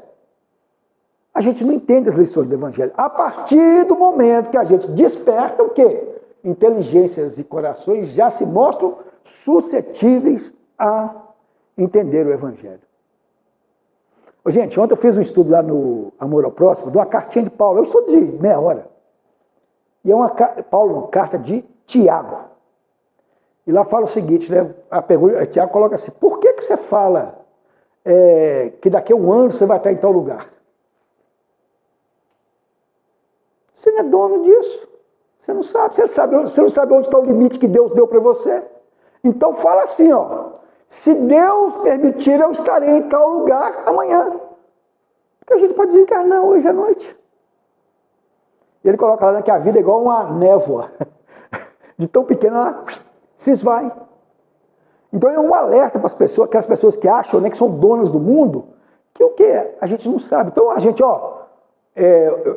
A gente não entende as lições do Evangelho. A partir do momento que a gente desperta o quê? Inteligências e corações já se mostram suscetíveis a entender o Evangelho. Gente, ontem eu fiz um estudo lá no Amor ao Próximo, de uma cartinha de Paulo. Eu estudo de meia hora. E é uma carta de Tiago. E lá fala o seguinte, né? Tiago coloca assim, por que você fala que daqui a um ano você vai estar em tal lugar? Você não é dono disso. Você não sabe. Você não sabe onde está o limite que Deus deu para você. Então fala assim, ó. Se Deus permitir, eu estarei em tal lugar amanhã. Porque a gente pode desencarnar hoje à noite. E ele coloca lá, né, que a vida é igual uma névoa. De tão pequena, ela se esvai. Então é um alerta para as pessoas, aquelas pessoas que acham, né, que são donas do mundo, que o quê? A gente não sabe. Então a gente,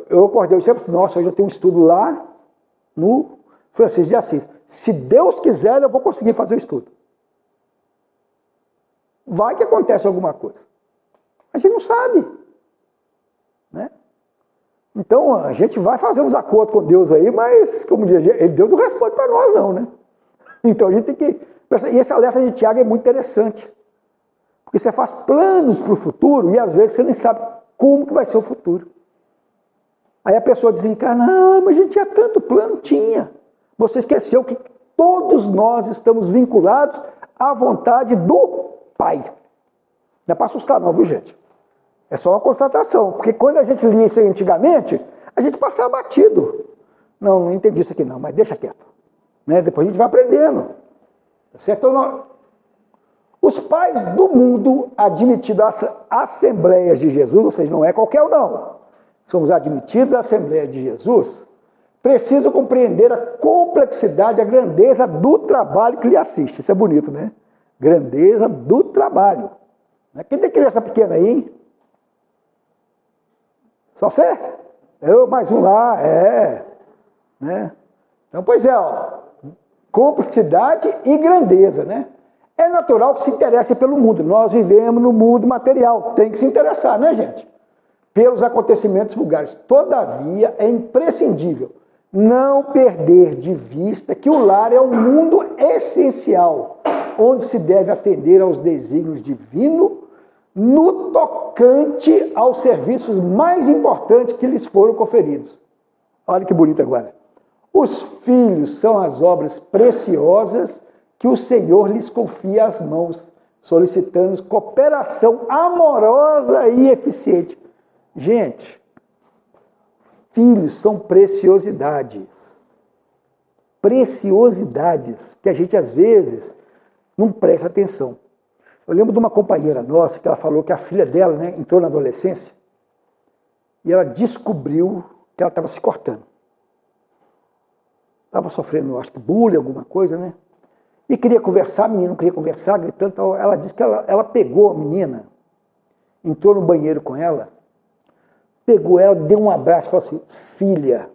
eu acordei e disse assim, nossa, hoje eu tenho um estudo lá no Francisco de Assis. Se Deus quiser, eu vou conseguir fazer o estudo. Vai que acontece alguma coisa. A gente não sabe. Né? Então, a gente vai fazer uns acordos com Deus aí, mas, como diz, Deus não responde para nós não, né? Então, a gente tem que... E esse alerta de Tiago é muito interessante. Porque você faz planos para o futuro e, às vezes, você nem sabe como que vai ser o futuro. Aí a pessoa desencarna, mas a gente tinha tanto plano. Tinha. Você esqueceu que todos nós estamos vinculados à vontade do Pai. Não é para assustar não, viu, gente? É só uma constatação, porque quando a gente lia isso aí antigamente, a gente passava batido. Não entendi isso aqui não, mas deixa quieto. Né? Depois a gente vai aprendendo. Certo? Os pais do mundo admitidos às Assembleias de Jesus, ou seja, não é qualquer um não, somos admitidos à Assembleia de Jesus, precisam compreender a complexidade, a grandeza do trabalho que lhe assiste. Isso é bonito, né? Grandeza do trabalho. Quem tem criança pequena aí? Só você? Eu, mais um lá, né? Então, pois é, complexidade e grandeza, né? É natural que se interesse pelo mundo. Nós vivemos no mundo material. Tem que se interessar, né, gente? Pelos acontecimentos vulgares. Todavia, é imprescindível não perder de vista que o lar é um mundo essencial, onde se deve atender aos desígnios divinos no tocante aos serviços mais importantes que lhes foram conferidos. Olha que bonito agora. Os filhos são as obras preciosas que o Senhor lhes confia às mãos, solicitando cooperação amorosa e eficiente. Gente, filhos são preciosidades. Preciosidades que a gente, às vezes, não presta atenção. Eu lembro de uma companheira nossa que ela falou que a filha dela, né, entrou na adolescência e ela descobriu que ela estava se cortando. Estava sofrendo, acho que bullying, alguma coisa, né? E queria conversar, a menina não queria conversar, gritando. Ela disse que ela pegou a menina entrou no banheiro com ela, pegou ela, deu um abraço e falou assim: filha,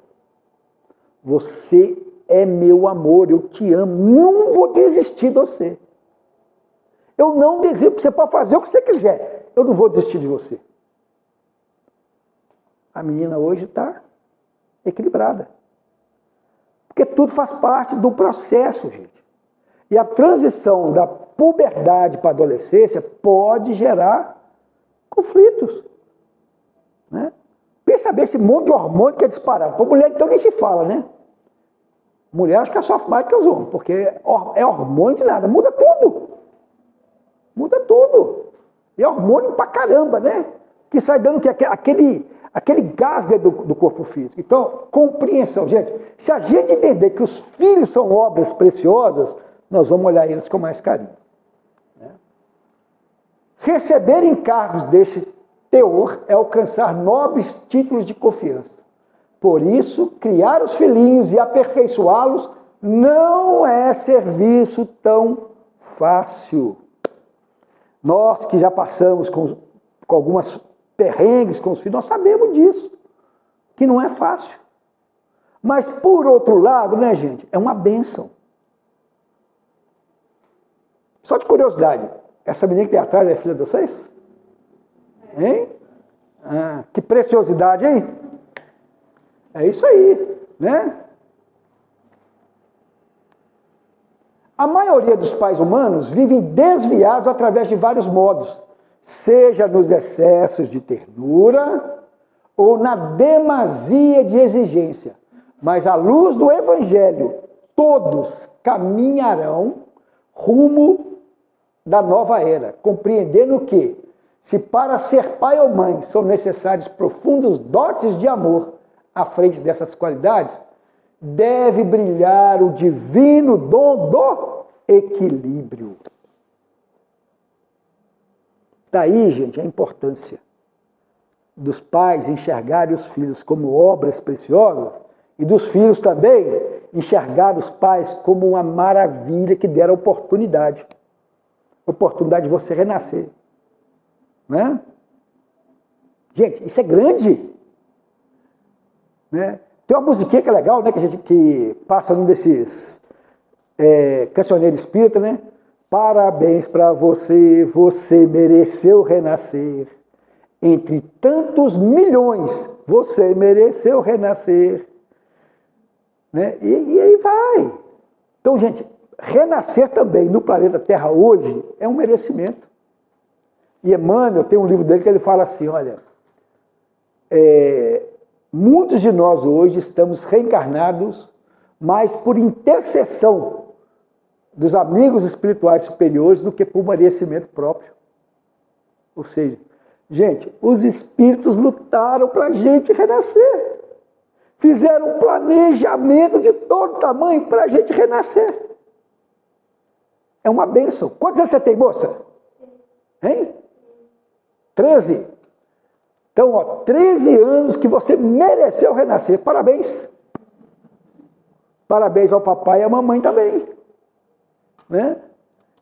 você é meu amor, eu te amo, não vou desistir de você. Eu não desisto, você pode fazer o que você quiser, eu não vou desistir de você. A menina hoje está equilibrada. Porque tudo faz parte do processo, gente. E a transição da puberdade para a adolescência pode gerar conflitos. Né? Pensa bem, esse monte de hormônio que é disparado. Para mulher, então, nem se fala, né? Mulher acho que sofre mais que os homens, porque é hormônio de nada, muda tudo. Muda tudo. E é hormônio pra caramba, né? Que sai dando aquele gás dentro do corpo físico. Então, compreensão, gente. Se a gente entender que os filhos são obras preciosas, nós vamos olhar eles com mais carinho. Né? Receber encargos desse teor é alcançar nobres títulos de confiança. Por isso, criar os filhinhos e aperfeiçoá-los não é serviço tão fácil. Nós que já passamos com algumas perrengues com os filhos, nós sabemos disso, que não é fácil. Mas, por outro lado, né, gente, é uma bênção. Só de curiosidade, essa menina que tem atrás é filha de vocês? Hein? Ah, que preciosidade, hein? É isso aí, né? A maioria dos pais humanos vivem desviados através de vários modos, seja nos excessos de ternura ou na demasia de exigência. Mas à luz do Evangelho, todos caminharão rumo da nova era, compreendendo que, se para ser pai ou mãe são necessários profundos dotes de amor à frente dessas qualidades, deve brilhar o divino dom do equilíbrio. Daí, gente, a importância dos pais enxergarem os filhos como obras preciosas e dos filhos também enxergar os pais como uma maravilha que deram oportunidade de você renascer. Né? Gente, isso é grande. Né? Tem uma musiquinha que é legal, né, que passa num desses cancioneiros espírita, né? Parabéns para você, você mereceu renascer. Entre tantos milhões, você mereceu renascer. Né? E aí vai. Então, gente, renascer também no planeta Terra hoje é um merecimento. E Emmanuel tem um livro dele que ele fala assim, olha, muitos de nós hoje estamos reencarnados, mas por intercessão dos amigos espirituais superiores do que por merecimento próprio. Ou seja, gente, os espíritos lutaram para a gente renascer. Fizeram um planejamento de todo tamanho para a gente renascer. É uma bênção. Quantos anos você tem, moça? Hein? 13. Então, ó, 13 anos que você mereceu renascer. Parabéns. Parabéns ao papai e à mamãe também. Né?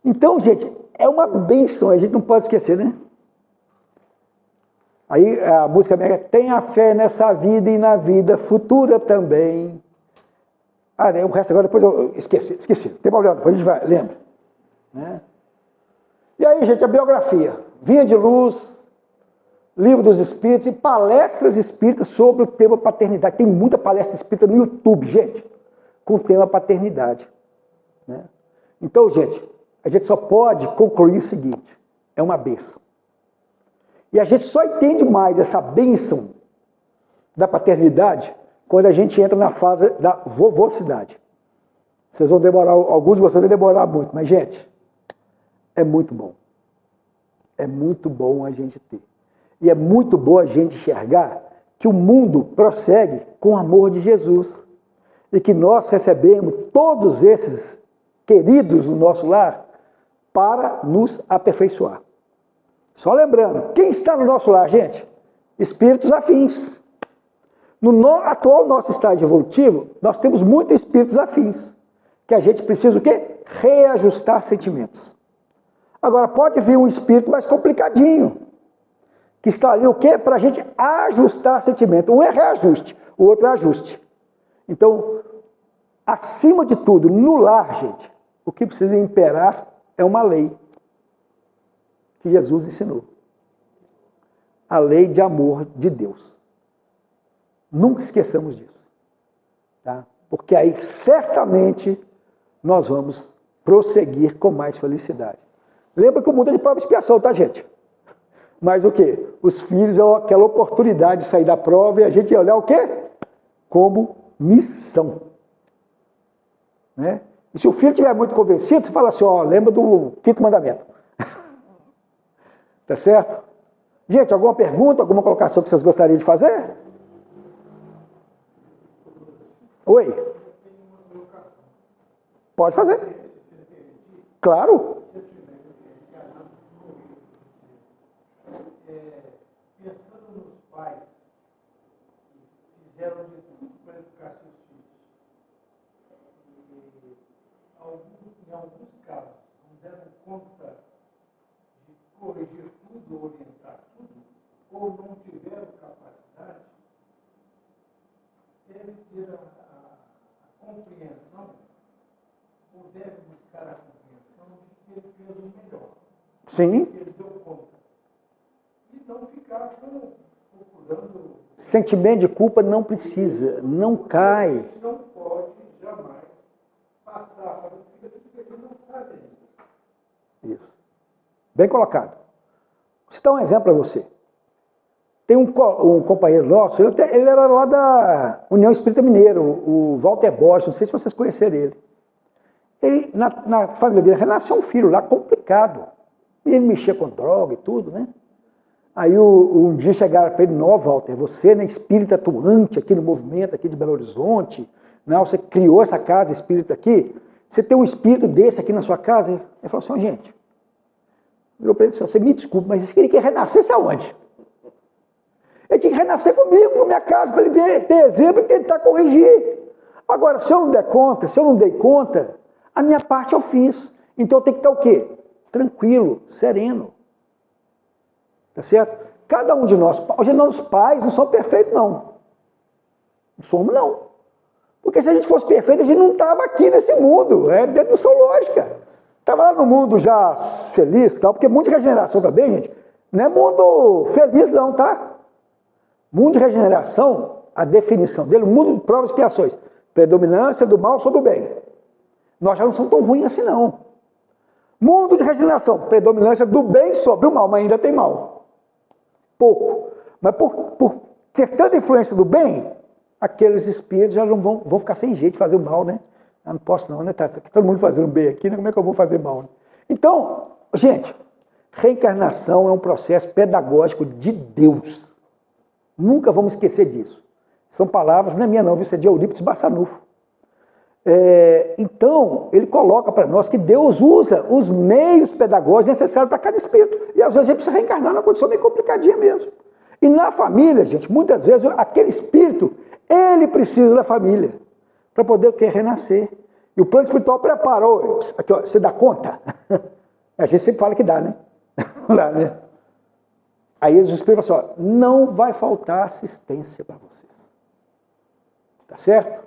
Então, gente, é uma bênção, a gente não pode esquecer, né? Aí a música minha é: tenha fé nessa vida e na vida futura também. Ah, né, o resto agora depois eu esqueci, não tem problema, depois a gente vai, lembra. Né? E aí, gente, a biografia, Vinha de Luz, Livro dos Espíritos e palestras espíritas sobre o tema paternidade. Tem muita palestra espírita no YouTube, gente, com o tema paternidade. Né? Então, gente, a gente só pode concluir o seguinte: é uma bênção. E a gente só entende mais essa bênção da paternidade quando a gente entra na fase da vovocidade. Vocês vão demorar, alguns de vocês vão demorar muito, mas, gente, é muito bom. É muito bom a gente ter. E é muito bom a gente enxergar que o mundo prossegue com o amor de Jesus. E que nós recebemos todos esses queridos no nosso lar para nos aperfeiçoar. Só lembrando, quem está no nosso lar, gente? Espíritos afins. No atual nosso estágio evolutivo, nós temos muitos espíritos afins, que a gente precisa o quê? Reajustar sentimentos. Agora, pode vir um espírito mais complicadinho, que está ali o quê? Para a gente ajustar sentimento. Um é reajuste, o outro é ajuste. Então, acima de tudo, no lar, gente, o que precisa imperar é uma lei que Jesus ensinou. A lei de amor de Deus. Nunca esqueçamos disso. Tá? Porque aí, certamente, nós vamos prosseguir com mais felicidade. Lembra que o mundo é de prova e expiação, tá, gente? Mas o quê? Os filhos é aquela oportunidade de sair da prova e a gente olhar o quê? Como missão. Né? E se o filho estiver muito convencido, você fala assim, ó, lembra do 5º mandamento. Tá certo? Gente, alguma pergunta, alguma colocação que vocês gostariam de fazer? Oi? Pode fazer. Claro. Pensando nos pais que fizeram de tudo para educar seus filhos, em alguns casos não deram conta de corrigir tudo, orientar tudo, ou não tiveram capacidade, deve ter a compreensão, ou deve buscar a compreensão de que ele fez o melhor. Sim. Que ele deu conta. E não ficar procurando. Sentimento de culpa não precisa, não cai. A gente não pode jamais passar para o filho aquilo que ele não sabe ainda. Isso. Bem colocado. Vou citar um exemplo para você. Tem um companheiro nosso, ele era lá da União Espírita Mineiro, o Walter Borges, não sei se vocês conheceram ele. Ele, na família dele, renasceu um filho lá complicado. E ele mexia com droga e tudo, né? Aí um dia chegaram para ele, não, Walter, você é espírita atuante aqui no movimento aqui de Belo Horizonte, não, você criou essa casa espírita aqui, você tem um espírito desse aqui na sua casa? Ele falou assim, gente, virou para ele e disse, você me desculpe, mas ele quer renascer aonde? Ele tinha que renascer comigo, na minha casa, para ele ver, ter exemplo e tentar corrigir. Agora, se eu não der conta, se eu não dei conta, a minha parte eu fiz. Então eu tenho que estar o quê? Tranquilo, sereno. Tá certo? Cada um de nós, hoje os pais não são perfeitos, não. Não somos, não. Porque se a gente fosse perfeito, a gente não estava aqui nesse mundo, dentro do zoológica. Estava lá no mundo já feliz e tal, porque mundo de regeneração também, gente, não é mundo feliz não, tá? Mundo de regeneração, a definição dele, mundo de provas e expiações, predominância do mal sobre o bem. Nós já não somos tão ruins assim, não. Mundo de regeneração, predominância do bem sobre o mal, mas ainda tem mal. Pouco. Mas por ter tanta influência do bem, aqueles espíritos já não vão ficar sem jeito de fazer o mal, né? Eu não posso não, né? Tá todo mundo fazendo bem aqui, né? Como é que eu vou fazer mal? Né? Então, gente, reencarnação é um processo pedagógico de Deus. Nunca vamos esquecer disso. São palavras, não é minha não, isso é de Eurípides Barçanufo. Então, ele coloca para nós que Deus usa os meios pedagógicos necessários para cada espírito. E às vezes a gente precisa reencarnar numa condição meio complicadinha mesmo. E na família, gente, muitas vezes aquele espírito, ele precisa da família para poder renascer. E o plano espiritual preparou. Aqui, ó, você dá conta? A gente sempre fala que dá, né? Dá, né? Aí os espíritos falam assim, ó, não vai faltar assistência para vocês. Tá certo?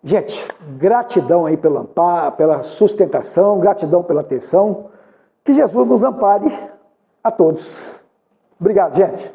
Gente, gratidão aí pelo amparo, pela sustentação, gratidão pela atenção. Que Jesus nos ampare a todos. Obrigado, gente.